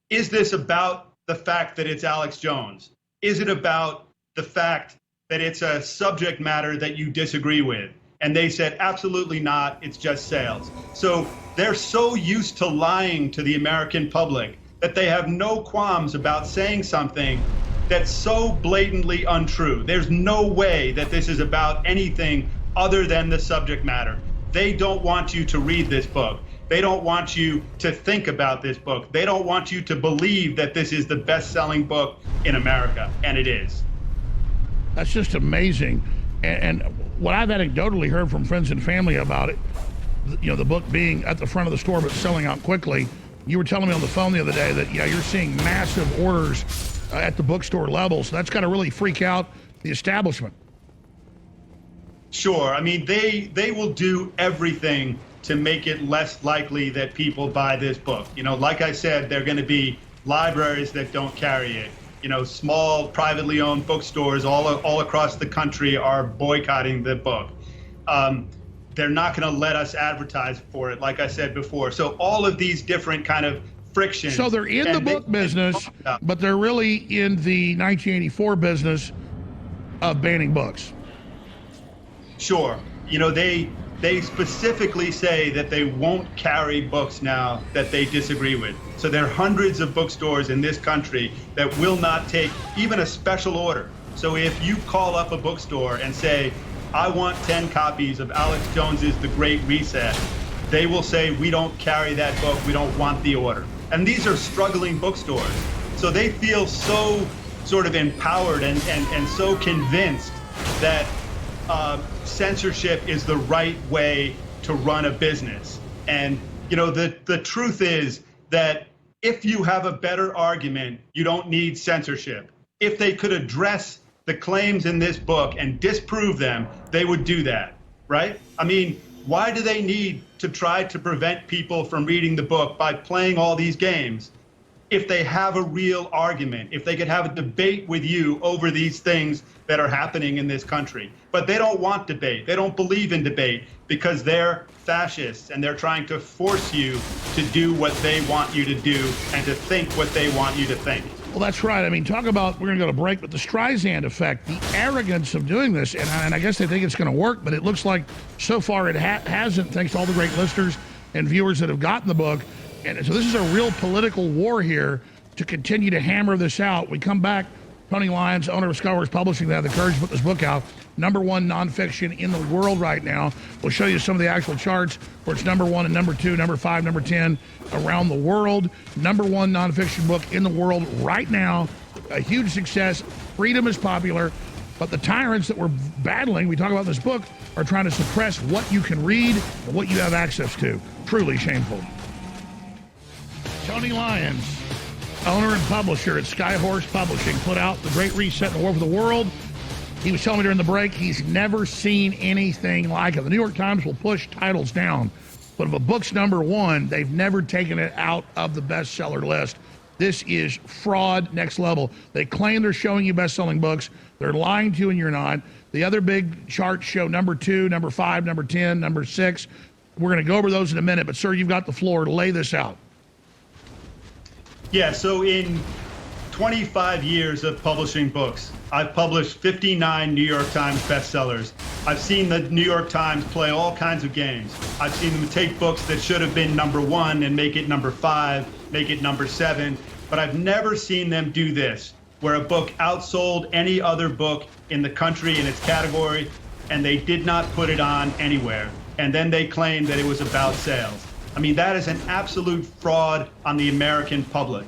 is this about the fact that it's Alex Jones? Is it about the fact that it's a subject matter that you disagree with? And they said, absolutely not, it's just sales. So they're so used to lying to the American public that they have no qualms about saying something that's so blatantly untrue. There's no way that this is about anything other than the subject matter. They don't want you to read this book. They don't want you to think about this book. They don't want you to believe that this is the best-selling book in America, and it is. That's just amazing. And what I've anecdotally heard from friends and family about it, you know, the book being at the front of the store but selling out quickly. You were telling me on the phone the other day that, yeah, you're seeing massive orders at the bookstore level. So that's got to really freak out the establishment. Sure. I mean, they will do everything to make it less likely that people buy this book. You know, like I said, there are going to be libraries that don't carry it. You know, small privately owned bookstores all across the country are boycotting the book. They're not going to let us advertise for it, like I said before. So all of these different kind of frictions. So they're in the book business, but they're really in the 1984 business of banning books. Sure. You know, they specifically say that they won't carry books now that they disagree with. So there are hundreds of bookstores in this country that will not take even a special order. So if you call up a bookstore and say, I want 10 copies of Alex Jones's The Great Reset, they will say, we don't carry that book, we don't want the order. And these are struggling bookstores. So they feel so sort of empowered and so convinced that censorship is the right way to run a business. And, you know, the truth is that if you have a better argument, you don't need censorship. If they could address the claims in this book and disprove them, they would do that, right? I mean, why do they need to try to prevent people from reading the book by playing all these games if they have a real argument, if they could have a debate with you over these things that are happening in this country? But they don't want debate. They don't believe in debate because they're fascists and they're trying to force you to do what they want you to do and to think what they want you to think. Well, that's right. I mean, talk about, we're going to go to break, but the Streisand effect, the arrogance of doing this, and I guess they think it's going to work, but it looks like so far it hasn't, thanks to all the great listeners and viewers that have gotten the book. And so this is a real political war here to continue to hammer this out. We come back, Tony Lyons, owner of Skyworks Publishing, that had the courage to put this book out. #1 nonfiction in the world right now. We'll show you some of the actual charts where it's #1 and #2, #5, #10 around the world. #1 nonfiction book in the world right now. A huge success. Freedom is popular, but the tyrants that we're battling, we talk about in this book, are trying to suppress what you can read and what you have access to. Truly shameful. Tony Lyons, owner and publisher at Skyhorse Publishing, put out The Great Reset and the War for the World. He was telling me during the break he's never seen anything like it. The New York Times will push titles down, but if a book's #1, they've never taken it out of the bestseller list. This is fraud next level. They claim they're showing you best-selling books. They're lying to you and you're not. The other big charts show #2, #5, #10, #6. We're going to go over those in a minute, but sir, you've got the floor to lay this out. Yeah, so in 25 years of publishing books, I've published 59 New York Times bestsellers. I've seen the New York Times play all kinds of games. I've seen them take books that should have been #1 and make it #5, make it #7, but I've never seen them do this, where a book outsold any other book in the country in its category, and they did not put it on anywhere. And then they claimed that it was about sales. I mean, that is an absolute fraud on the American public.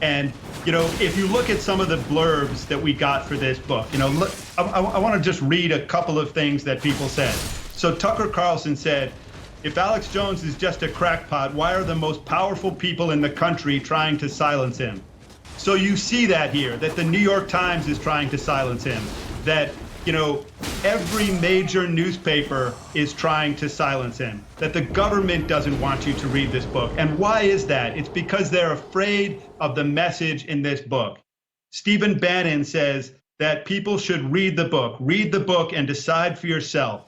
And, you know, if you look at some of the blurbs that we got for this book, you know, look, I want to just read a couple of things that people said. So Tucker Carlson said, if Alex Jones is just a crackpot, why are the most powerful people in the country trying to silence him? So you see that here, that the New York Times is trying to silence him, that, you know, every major newspaper is trying to silence him, that the government doesn't want you to read this book. And why is that? It's because they're afraid of the message in this book. Stephen Bannon says that people should read the book and decide for yourself.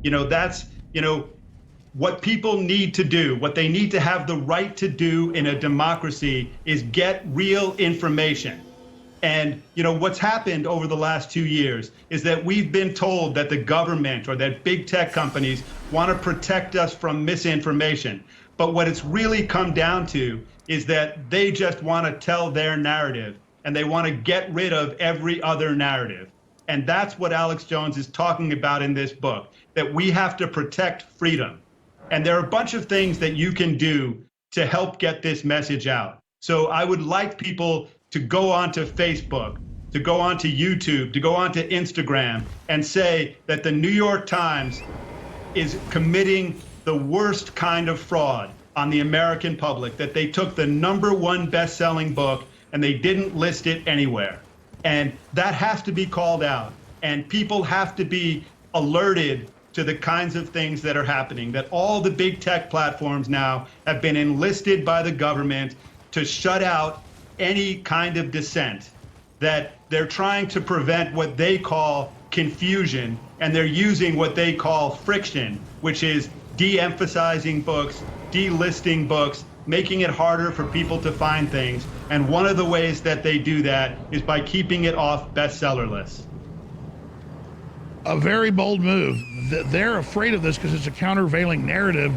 You know, that's, you know, what people need to do, what they need to have the right to do in a democracy is get real information. And, you know, what's happened over the last 2 years is that we've been told that the government or that big tech companies want to protect us from misinformation. But what it's really come down to is that they just want to tell their narrative and they want to get rid of every other narrative. And that's what Alex Jones is talking about in this book, that we have to protect freedom. And there are a bunch of things that you can do to help get this message out. So I would like people to go onto Facebook, to go onto YouTube, to go onto Instagram and say that the New York Times is committing the worst kind of fraud on the American public, that they took the #1 best-selling book and they didn't list it anywhere. And that has to be called out. And people have to be alerted to the kinds of things that are happening, that all the big tech platforms now have been enlisted by the government to shut out any kind of dissent, that they're trying to prevent what they call confusion, and they're using what they call friction, which is de-emphasizing books, delisting books, making it harder for people to find things. And one of the ways that they do that is by keeping it off bestseller lists. A very bold move. They're afraid of this because it's a countervailing narrative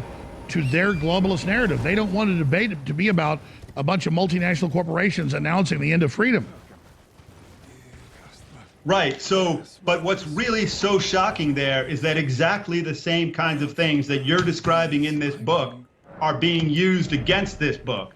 to their globalist narrative. They don't want a debate to be about a bunch of multinational corporations announcing the end of freedom. Right. So, but what's really so shocking there is that exactly the same kinds of things that you're describing in this book are being used against this book.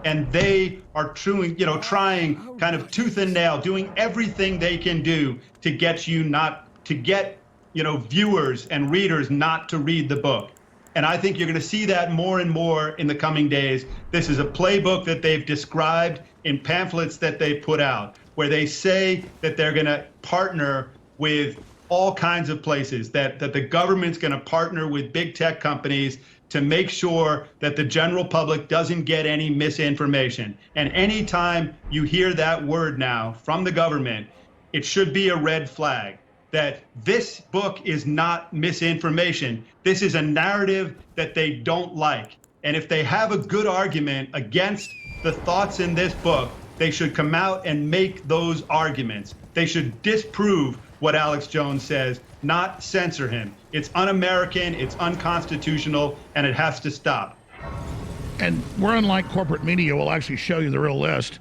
And they are trying kind of tooth and nail, doing everything they can do to get you not to get, viewers and readers not to read the book. And I think you're going to see that more and more in the coming days. This is a playbook that they've described in pamphlets that they've put out, where they say that they're going to partner with all kinds of places, that the government's going to partner with big tech companies to make sure that the general public doesn't get any misinformation. And anytime you hear that word now from the government, it should be a red flag that this book is not misinformation. This is a narrative that they don't like. And if they have a good argument against the thoughts in this book, they should come out and make those arguments. They should disprove what Alex Jones says, not censor him. It's un-American, it's unconstitutional, and it has to stop. And we're unlike corporate media. We'll actually show you the real list.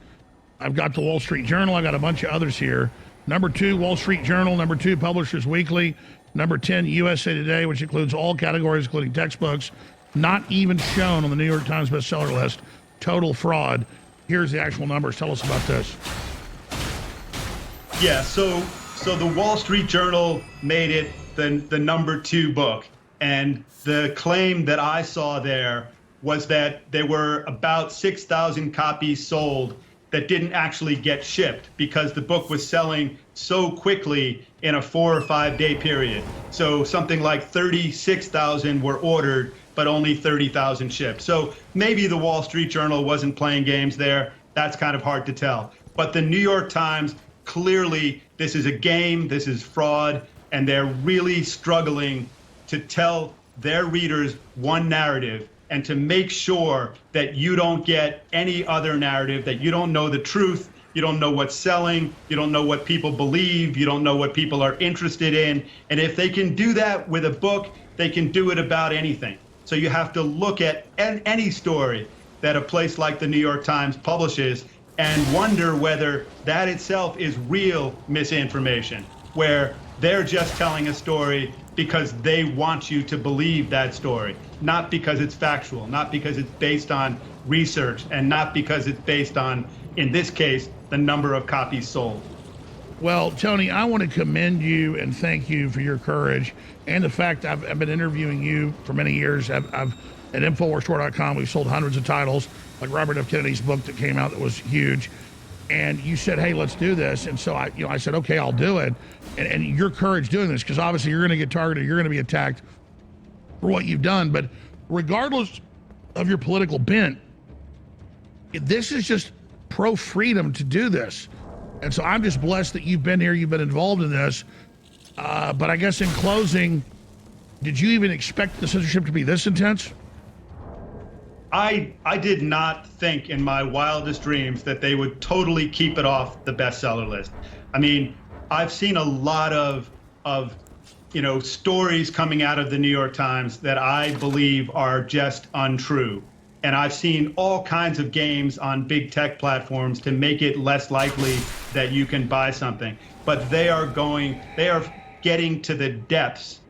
I've got the Wall Street Journal. I got a bunch of others here. Number 2, Wall Street Journal. Number 2, Publishers Weekly. Number 10, USA Today, which includes all categories, including textbooks. Not even shown on the New York Times bestseller list. Total fraud. Here's the actual numbers. Tell us about this. Yeah, so the Wall Street Journal made it the number 2 book. And the claim that I saw there was that there were about 6,000 copies sold that didn't actually get shipped because the book was selling so quickly in a 4 or 5 day period. So something like 36,000 were ordered, but only 30,000 shipped. So maybe the Wall Street Journal wasn't playing games there. That's kind of hard to tell. But the New York Times, clearly this is a game, this is fraud, and they're really struggling to tell their readers one narrative and to make sure that you don't get any other narrative, that you don't know the truth, you don't know what's selling, you don't know what people believe, you don't know what people are interested in. And if they can do that with a book, they can do it about anything. So you have to look at any story that a place like the New York Times publishes and wonder whether that itself is real misinformation, where they're just telling a story because they want you to believe that story, not because it's factual, not because it's based on research, and not because it's based on, in this case, the number of copies sold. Well, Tony, I want to commend you and thank you for your courage and the fact I've been interviewing you for many years. At InfoWarsStore.com, we've sold hundreds of titles, like Robert F. Kennedy's book that came out that was huge. And you said, hey, let's do this. And so I said, okay, I'll do it. And your courage doing this, because obviously you're going to get targeted, you're going to be attacked for what you've done. But regardless of your political bent, this is just pro-freedom to do this. And so I'm just blessed that you've been here, you've been involved in this. But I guess in closing, did you even expect the censorship to be this intense? I did not think in my wildest dreams that they would totally keep it off the bestseller list. I mean, I've seen a lot of stories coming out of the New York Times that I believe are just untrue. And I've seen all kinds of games on big tech platforms to make it less likely that you can buy something. But they are getting to the depths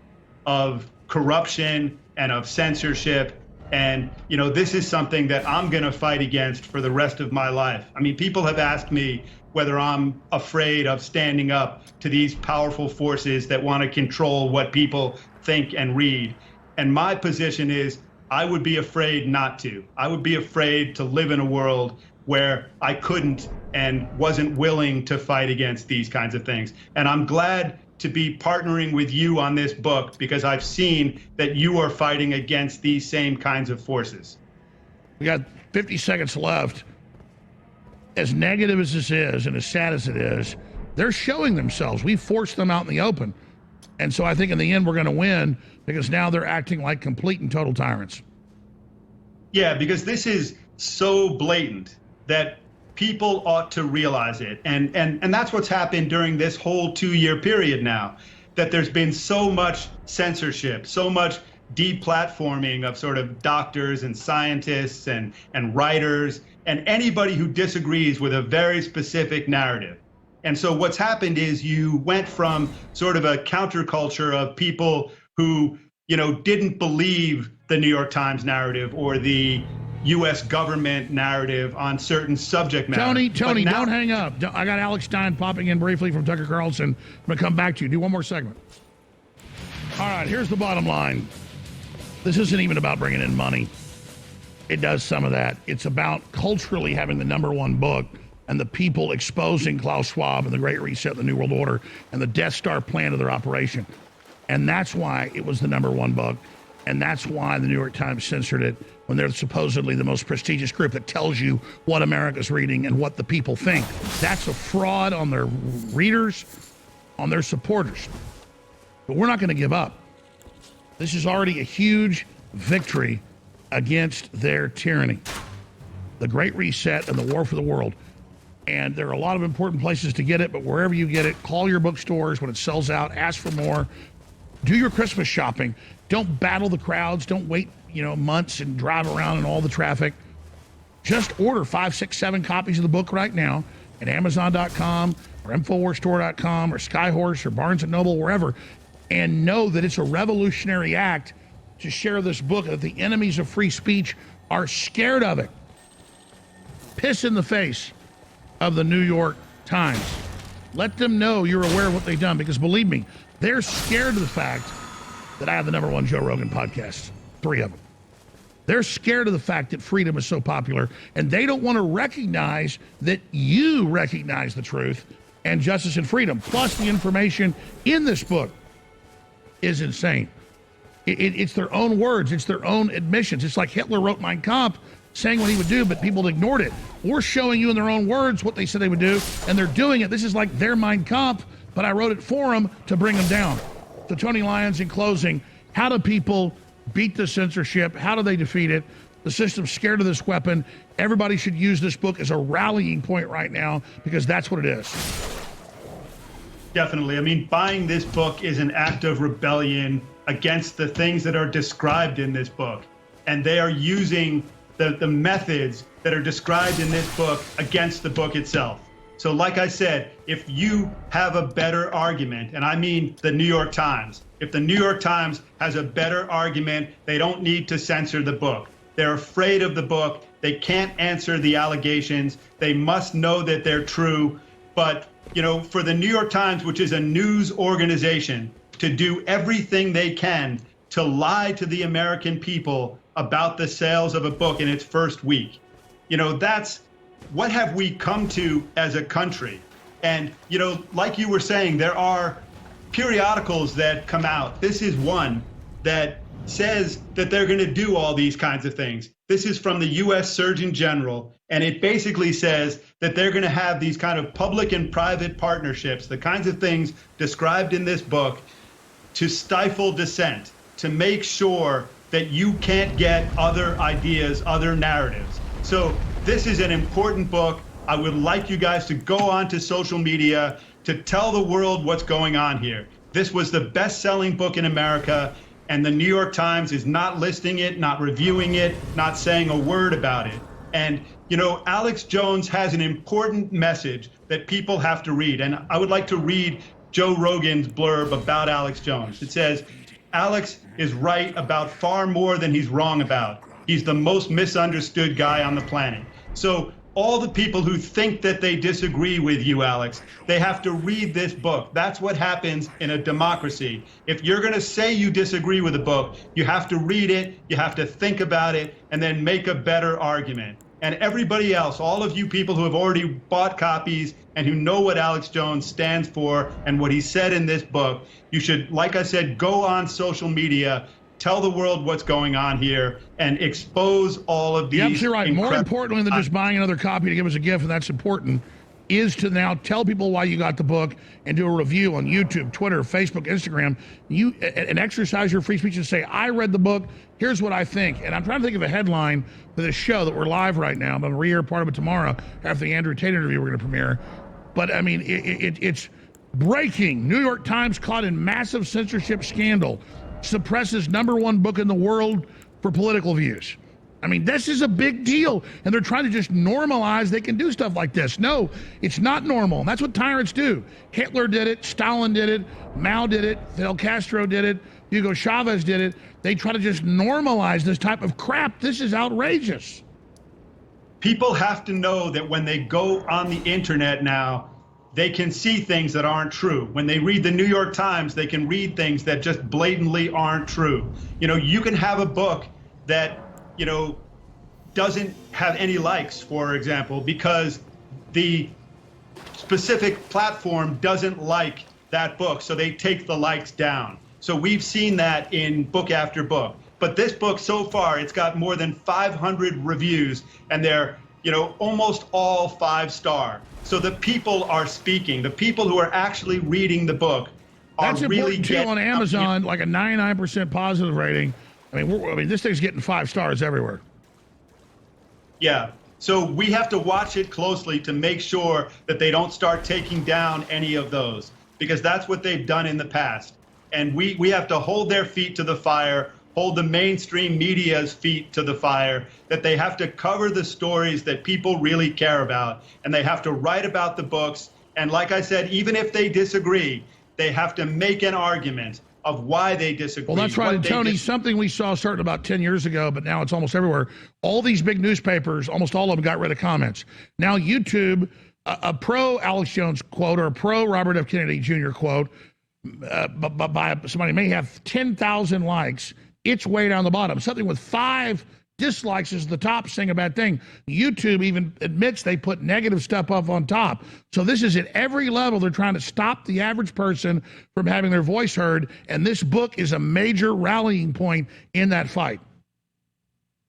of corruption and of censorship. And, this is something that I'm going to fight against for the rest of my life. I mean, people have asked me whether I'm afraid of standing up to these powerful forces that want to control what people think and read. And my position is I would be afraid not to. I would be afraid to live in a world where I couldn't and wasn't willing to fight against these kinds of things. And I'm glad to be partnering with you on this book because I've seen that you are fighting against these same kinds of forces. We got 50 seconds left. As negative as this is and as sad as it is, they're showing themselves. We forced them out in the open. And so I think in the end we're going to win because now they're acting like complete and total tyrants. Yeah, because this is so blatant that people ought to realize it. And that's what's happened during this whole 2-year period now, that there's been so much censorship, so much deplatforming of sort of doctors and scientists and writers and anybody who disagrees with a very specific narrative. And so what's happened is you went from sort of a counterculture of people who, didn't believe the New York Times narrative or the U.S. government narrative on certain subject matter. Tony, don't hang up. I got Alex Stein popping in briefly from Tucker Carlson. I'm going to come back to you. Do one more segment. All right, here's the bottom line. This isn't even about bringing in money. It does some of that. It's about culturally having the #1 book and the people exposing Klaus Schwab and the Great Reset and the New World Order and the Death Star plan of their operation. And that's why it was the #1 book. And that's why the New York Times censored it when they're supposedly the most prestigious group that tells you what America's reading and what the people think. That's a fraud on their readers, on their supporters. But we're not going to give up. This is already a huge victory against their tyranny. The Great Reset and the War for the World. And there are a lot of important places to get it, but wherever you get it, call your bookstores when it sells out, ask for more. Do your Christmas shopping. Don't battle the crowds. Don't wait, months and drive around in all the traffic. Just order 5, 6, 7 copies of the book right now at Amazon.com or InfoWarsStore.com or Skyhorse or Barnes & Noble, wherever, and know that it's a revolutionary act to share this book, that the enemies of free speech are scared of it. Piss in the face of the New York Times. Let them know you're aware of what they've done, because believe me, they're scared of the fact that I have the #1 Joe Rogan podcast, 3 of them. They're scared of the fact that freedom is so popular, and they don't want to recognize that you recognize the truth and justice and freedom. Plus, the information in this book is insane. It's their own words. It's their own admissions. It's like Hitler wrote Mein Kampf saying what he would do, but people ignored it. We're showing you in their own words what they said they would do, and they're doing it. This is like their Mein Kampf, but I wrote it for them to bring them down. So Tony Lyons, in closing, how do people beat the censorship? How do they defeat it? The system's scared of this weapon. Everybody should use this book as a rallying point right now, because that's what it is. Definitely. I mean, buying this book is an act of rebellion against the things that are described in this book. And they are using the methods that are described in this book against the book itself. So like I said, if you have a better argument, and I mean the New York Times, if the New York Times has a better argument, they don't need to censor the book. They're afraid of the book. They can't answer the allegations. They must know that they're true. But, for the New York Times, which is a news organization, to do everything they can to lie to the American people about the sales of a book in its first week, that's what have we come to as a country? And, like you were saying, there are periodicals that come out. This is one that says that they're going to do all these kinds of things. This is from the U.S. Surgeon General, and it basically says that they're going to have these kind of public and private partnerships, the kinds of things described in this book, to stifle dissent, to make sure that you can't get other ideas, other narratives. So this is an important book. I would like you guys to go on to social media to tell the world what's going on here. This was the best-selling book in America, and the New York Times is not listing it, not reviewing it, not saying a word about it. And, Alex Jones has an important message that people have to read. And I would like to read Joe Rogan's blurb about Alex Jones. It says, Alex is right about far more than he's wrong about. He's the most misunderstood guy on the planet. So all the people who think that they disagree with you, Alex, they have to read this book. That's what happens in a democracy. If you're going to say you disagree with a book, you have to read it, you have to think about it, and then make a better argument. And everybody else, all of you people who have already bought copies and who know what Alex Jones stands for and what he said in this book, you should, like I said, go on social media, tell the world what's going on here, and expose all of these. You're absolutely right. More importantly than just buying another copy to give us a gift, and that's important, is to now tell people why you got the book and do a review on YouTube, Twitter, Facebook, Instagram. And exercise your free speech and say, I read the book, here's what I think. And I'm trying to think of a headline for this show that we're live right now. I'm going to re-air part of it tomorrow after the Andrew Tate interview we're going to premiere. But I mean, it's breaking. New York Times caught in massive censorship scandal. Suppresses #1 book in the world for political views. I mean, this is a big deal, and they're trying to just normalize they can do stuff like this. No, it's not normal, and that's what tyrants do. Hitler did it, Stalin did it, Mao did it, Fidel Castro did it, Hugo Chavez did it. They try to just normalize this type of crap. This is outrageous. People have to know that when they go on the internet now, they can see things that aren't true. When they read the New York Times, they can read things that just blatantly aren't true. You know, you can have a book that, you know, doesn't have any likes, for example, because the specific platform doesn't like that book, so they take the likes down. So we've seen that in book after book. But this book so far, it's got more than 500 reviews, and they're, you know, almost all 5-star. So the people are speaking. The people who are actually reading the book are That's really important too on Amazon, like a 99% positive rating. I mean, this thing's getting 5 stars everywhere. Yeah. So we have to watch it closely to make sure that they don't start taking down any of those, because that's what they've done in the past. And we have to hold their feet to the fire, hold the mainstream media's feet to the fire, that they have to cover the stories that people really care about, and they have to write about the books. And like I said, even if they disagree, they have to make an argument of why they disagree. Well, that's right. And Tony, something we saw starting about 10 years ago, but now it's almost everywhere. All these big newspapers, almost all of them got rid of comments. Now YouTube, a pro Alex Jones quote or a pro Robert F. Kennedy Jr. quote by somebody may have 10,000 likes. It's way down the bottom. Something with 5 dislikes is the top saying a bad thing. YouTube even admits they put negative stuff up on top. So this is at every level. They're trying to stop the average person from having their voice heard. And this book is a major rallying point in that fight.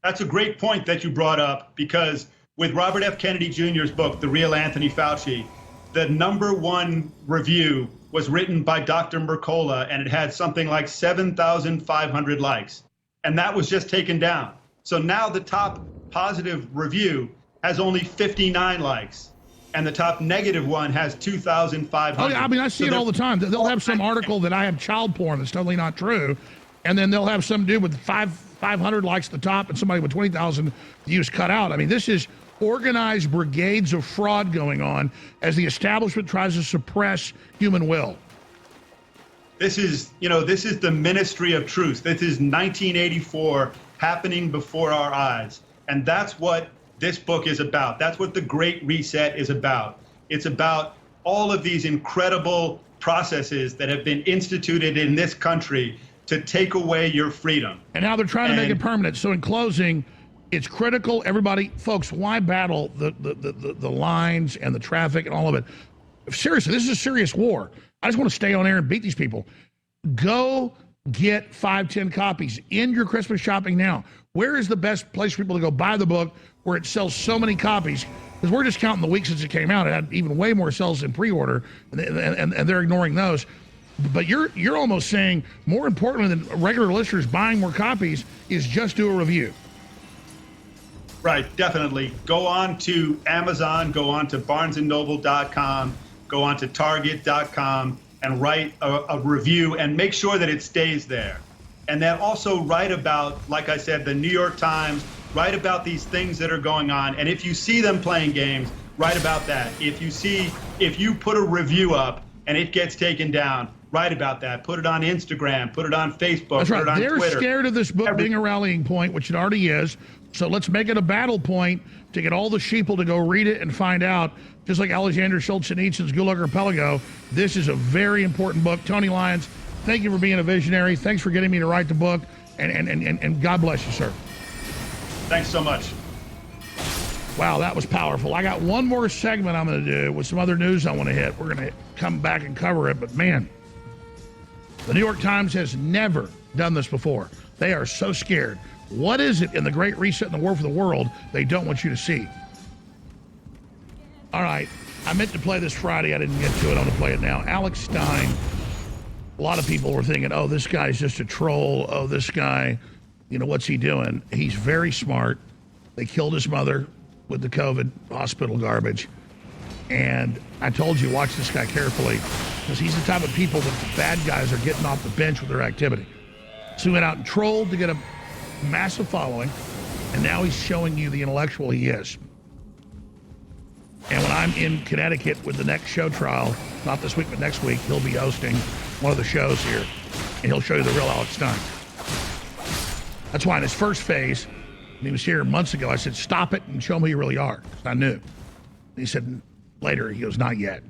That's a great point that you brought up, because with Robert F. Kennedy Jr.'s book, The Real Anthony Fauci, the #1 review was written by Dr. Mercola, and it had something like 7,500 likes. And that was just taken down. So now the top positive review has only 59 likes, and the top negative one has 2,500. Oh, yeah, I mean, I see it all the time. They'll have some article that I have child porn that's totally not true, and then they'll have some dude with 500 likes at the top and somebody with 20,000 views cut out. I mean, this is organized brigades of fraud going on as the establishment tries to suppress human will. This is, you know, this is the ministry of truth. This is 1984 happening before our eyes. And that's what this book is about. That's what the Great Reset is about. It's about all of these incredible processes that have been instituted in this country to take away your freedom. And now they're trying to make it permanent. So in closing, it's critical, everybody, folks, why battle the lines and the traffic and all of it? Seriously, this is a serious war. I just want to stay on air and beat these people. Go get 5, 10 copies. End your Christmas shopping now. Where is the best place for people to go buy the book where it sells so many copies? Because we're just counting the weeks since it came out. It had even way more sales in pre-order, and they're ignoring those. But you're almost saying, more importantly than regular listeners buying more copies, is just do a review. Right, definitely. Go on to Amazon, go on to barnesandnoble.com, go on to target.com, and write a review and make sure that it stays there. And then also write about, like I said, the New York Times, write about these things that are going on. And if you see them playing games, write about that. If you put a review up and it gets taken down, write about that. Put it on Instagram, put it on Facebook, That's right. Put it on They're Twitter. Scared of this book being a rallying point, which it already is. So let's make it a battle point to get all the sheeple to go read it and find out. Just like Alexander Solzhenitsyn's Gulag Archipelago, this is a very important book. Tony Lyons, thank you for being a visionary. Thanks for getting me to write the book, and God bless you, sir. Thanks so much. Wow, that was powerful. I got one more segment I'm going to do with some other news I want to hit. We're going to come back and cover it, but man, the New York Times has never done this before. They are so scared. What is it in the Great Reset and the War for the World they don't want you to see? All right, I meant to play this Friday. I didn't get to it. I'm going to play it now. Alex Stein. A lot of people were thinking, oh, this guy's just a troll. Oh, this guy, you know, what's he doing? He's very smart. They killed his mother with the COVID hospital garbage. And I told you, watch this guy carefully, because he's the type of people that the bad guys are getting off the bench with their activity. So he went out and trolled to get a massive following, and now he's showing you the intellectual he is. And when I'm in Connecticut with the next show trial, not this week, but next week, he'll be hosting one of the shows here, and he'll show you the real Alex Stein. That's why in his first phase, when he was here months ago, I said, stop it and show me who you really are, because I knew. And he said, later, he goes, not yet.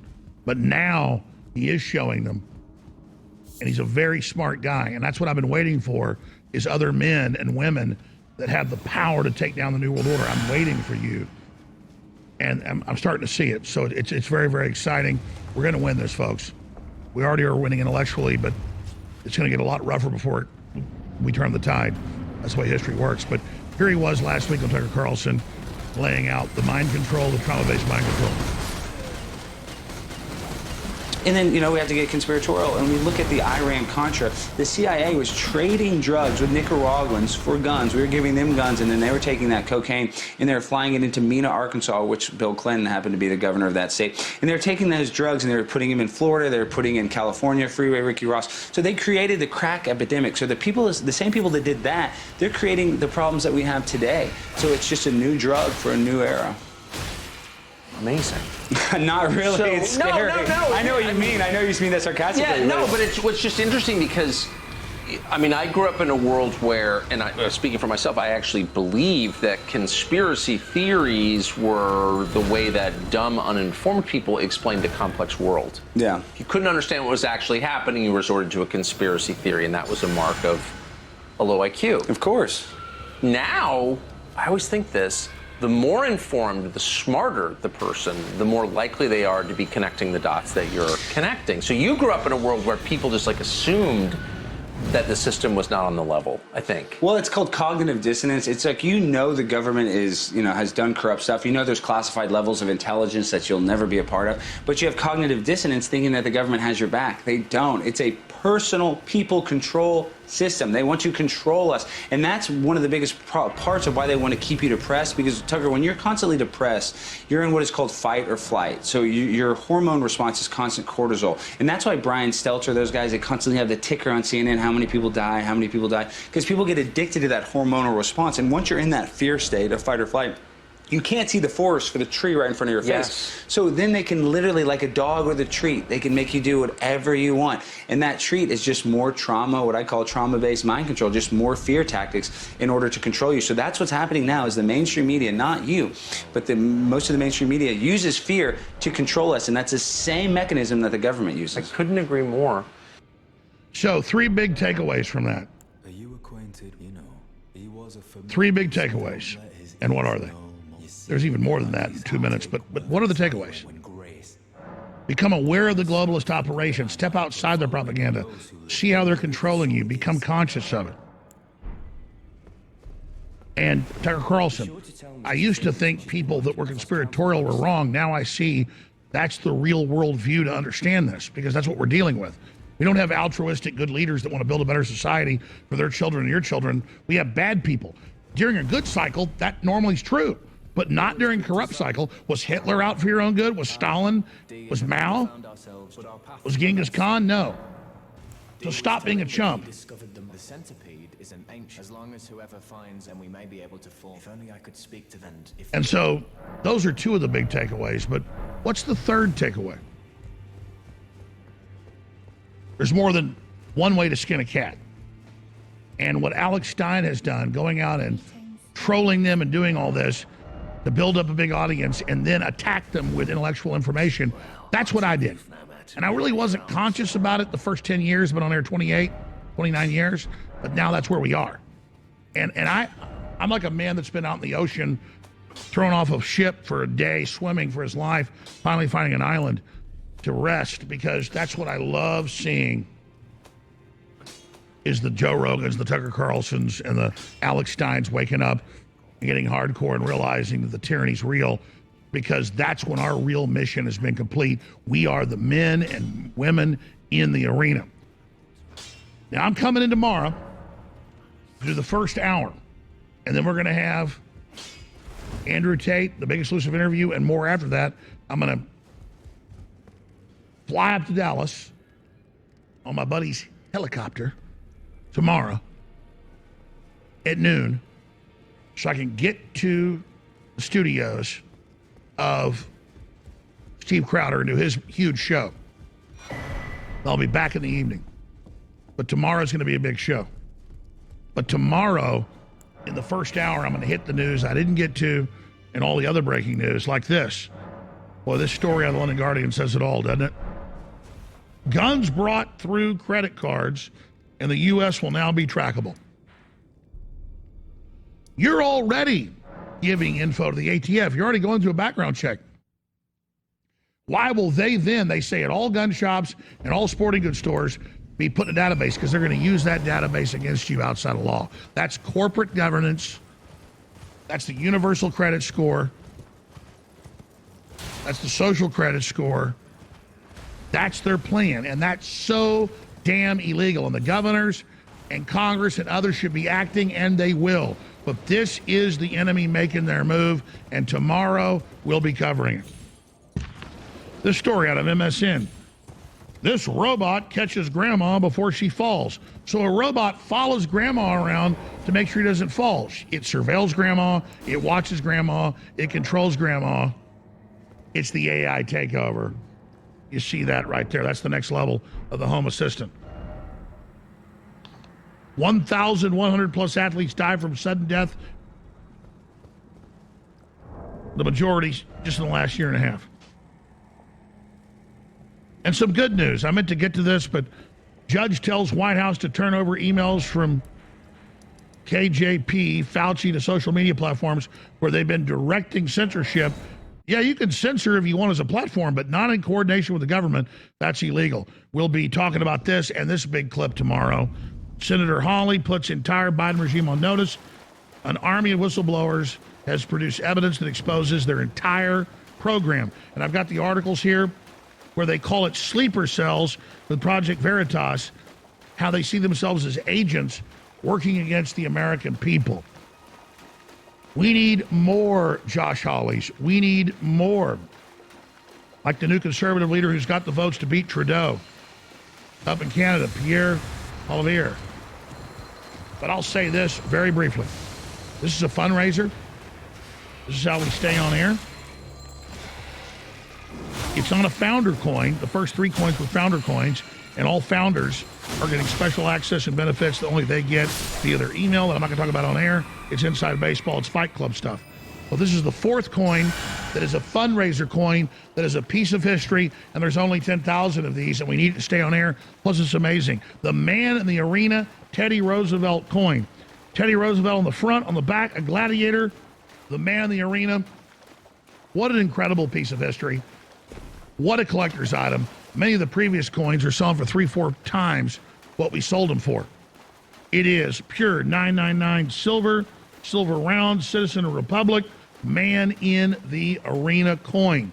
But now he is showing them, and he's a very smart guy. And that's what I've been waiting for, is other men and women that have the power to take down the New World Order. I'm waiting for you. And I'm starting to see it. So it's very, very exciting. We're going to win this, folks. We already are winning intellectually, but it's going to get a lot rougher before we turn the tide. That's the way history works. But here he was last week on Tucker Carlson, laying out the mind control, the trauma-based mind control. And then, you know, we have to get conspiratorial. And we look at the Iran-Contra. The CIA was trading drugs with Nicaraguans for guns. We were giving them guns, and then they were taking that cocaine, and they were flying it into Mena, Arkansas, which Bill Clinton happened to be the governor of that state. And they were taking those drugs, and they were putting them in Florida. They were putting in California, Freeway Ricky Ross. So they created the crack epidemic. So the same people that did that, they're creating the problems that we have today. So it's just a new drug for a new era. Amazing. Not really. So, it's scary. No. I know what you mean. I know you mean that sarcastically. Yeah, no, but it's just interesting because, I mean, I grew up in a world where, and speaking for myself, I actually believe that conspiracy theories were the way that dumb, uninformed people explained a complex world. Yeah. If you couldn't understand what was actually happening, you resorted to a conspiracy theory, and that was a mark of a low IQ. Of course. Now, I always think this, the more informed, the smarter the person, the more likely they are to be connecting the dots that you're connecting. So you grew up in a world where people just like assumed that the system was not on the level, I think. Well, it's called cognitive dissonance. It's like, you know, the government is, you know, has done corrupt stuff. You know, there's classified levels of intelligence that you'll never be a part of. But you have cognitive dissonance thinking that the government has your back. They don't. It's a personal people control system. They want to control us. And that's one of the biggest parts of why they want to keep you depressed. Because, Tucker, when you're constantly depressed, you're in what is called fight or flight. So your hormone response is constant cortisol. And that's why Brian Stelter, those guys, they constantly have the ticker on CNN, how many people die, how many people die. Because people get addicted to that hormonal response. And once you're in that fear state of fight or flight, you can't see the forest for the tree right in front of your face. So then they can literally, like a dog with a treat, they can make you do whatever you want. And that treat is just more trauma, what I call trauma-based mind control, just more fear tactics in order to control you. So that's what's happening now, is the mainstream media, not you, but most of the mainstream media uses fear to control us. And that's the same mechanism that the government uses. I couldn't agree more. So 3 big takeaways from that. Are you acquainted? You know, he was a 3 big takeaways. And what are they? There's even more than that in 2 minutes, but what are the takeaways? Become aware of the globalist operation. Step outside their propaganda. See how they're controlling you. Become conscious of it. And Tucker Carlson, I used to think people that were conspiratorial were wrong. Now I see that's the real world view to understand this, because that's what we're dealing with. We don't have altruistic good leaders that want to build a better society for their children and your children. We have bad people. During a good cycle, that normally is true. But not during corrupt cycle. Was Hitler out for your own good? Was Stalin? Was Mao? Was Genghis Khan? No. So stop being a chump. The centipede is an ancient. As long as whoever finds, and we may be able to form. If only I could speak to them. And so those are 2 of the big takeaways. But what's the 3rd takeaway? There's more than one way to skin a cat. And what Alex Stein has done, going out and trolling them and doing all this, to build up a big audience and then attack them with intellectual information. That's what I did. And I really wasn't conscious about it the first 10 years, been on air 29 years, but now that's where we are. And I'm like a man that's been out in the ocean, thrown off a ship for a day, swimming for his life, finally finding an island to rest, because that's what I love seeing, is the Joe Rogans, the Tucker Carlsons, and the Alex Steins waking up and getting hardcore and realizing that the tyranny's real, because that's when our real mission has been complete. We are the men and women in the arena. Now, I'm coming in tomorrow to do the first hour, and then we're going to have Andrew Tate, the big exclusive interview, and more after that. I'm going to fly up to Dallas on my buddy's helicopter tomorrow at noon, so I can get to the studios of Steve Crowder and do his huge show. I'll be back in the evening. But tomorrow's going to be a big show. But tomorrow, in the first hour, I'm going to hit the news I didn't get to and all the other breaking news, like this. Well, this story on the London Guardian says it all, doesn't it? Guns brought through credit cards in the U.S. will now be trackable. You're already giving info to the ATF. You're already going through a background check. Why will they say at all gun shops and all sporting goods stores, be put in a database? Because they're going to use that database against you outside of law. That's corporate governance. That's the universal credit score. That's the social credit score. That's their plan, and that's so damn illegal. And the governors and Congress and others should be acting, and they will. But this is the enemy making their move, and tomorrow we'll be covering it. This story out of MSN. This robot catches grandma before she falls. So a robot follows grandma around to make sure he doesn't fall. It surveils grandma, it watches grandma, it controls grandma. It's the AI takeover. You see that right there. That's the next level of the home assistant. 1,100 plus athletes died from sudden death. The majority just in the last year and a half. And some good news. I meant to get to this, but judge tells White House to turn over emails from KJP, Fauci, to social media platforms where they've been directing censorship. Yeah, you can censor if you want as a platform, but not in coordination with the government. That's illegal. We'll be talking about this and this big clip tomorrow. Senator Hawley puts entire Biden regime on notice. An army of whistleblowers has produced evidence that exposes their entire program. And I've got the articles here where they call it sleeper cells with Project Veritas, how they see themselves as agents working against the American people. We need more Josh Hawleys. We need more. Like the new conservative leader who's got the votes to beat Trudeau up in Canada, Pierre Poilievre. But I'll say this very briefly. This is a fundraiser. This is how we stay on air. It's on a founder coin. The first 3 coins were founder coins, and all founders are getting special access and benefits that only they get via their email that I'm not going to talk about on air. It's Inside Baseball. It's Fight Club stuff. Well, this is the 4th coin that is a fundraiser coin that is a piece of history, and there's only 10,000 of these, and we need to stay on air. Plus, it's amazing. The Man in the Arena Teddy Roosevelt coin. Teddy Roosevelt on the front, on the back, a gladiator. The Man in the Arena. What an incredible piece of history. What a collector's item. Many of the previous coins are selling for 3-4 times what we sold them for. It is pure 999 silver, silver round, Citizen of Republic, Man in the Arena coin.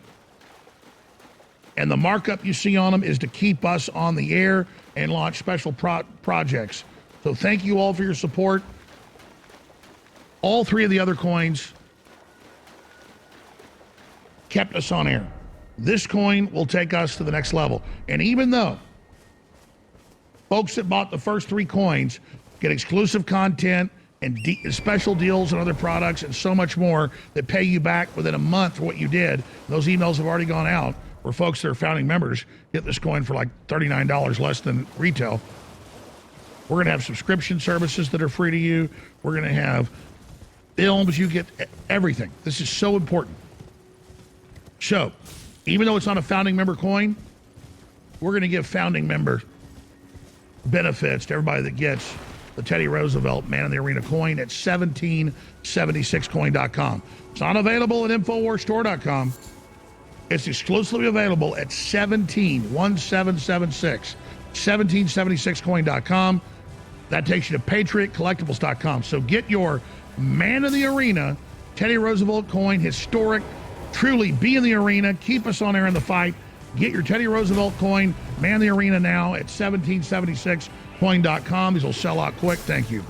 And the markup you see on them is to keep us on the air and launch special projects. So thank you all for your support. All 3 of the other coins kept us on air. This coin will take us to the next level. And even though folks that bought the first 3 coins get exclusive content and special deals and other products and so much more that pay you back within a month for what you did, those emails have already gone out, where folks that are founding members get this coin for like $39 less than retail. We're going to have subscription services that are free to you. We're going to have films. You get everything. This is so important. So, even though it's not a founding member coin, we're going to give founding member benefits to everybody that gets the Teddy Roosevelt Man in the Arena coin at 1776coin.com. It's not available at InfoWarsStore.com. It's exclusively available at 1776coin.com. That takes you to PatriotCollectibles.com. So get your Man in the Arena Teddy Roosevelt coin, historic. Truly be in the arena. Keep us on air in the fight. Get your Teddy Roosevelt coin, Man in the Arena now at 1776coin.com. These will sell out quick. Thank you.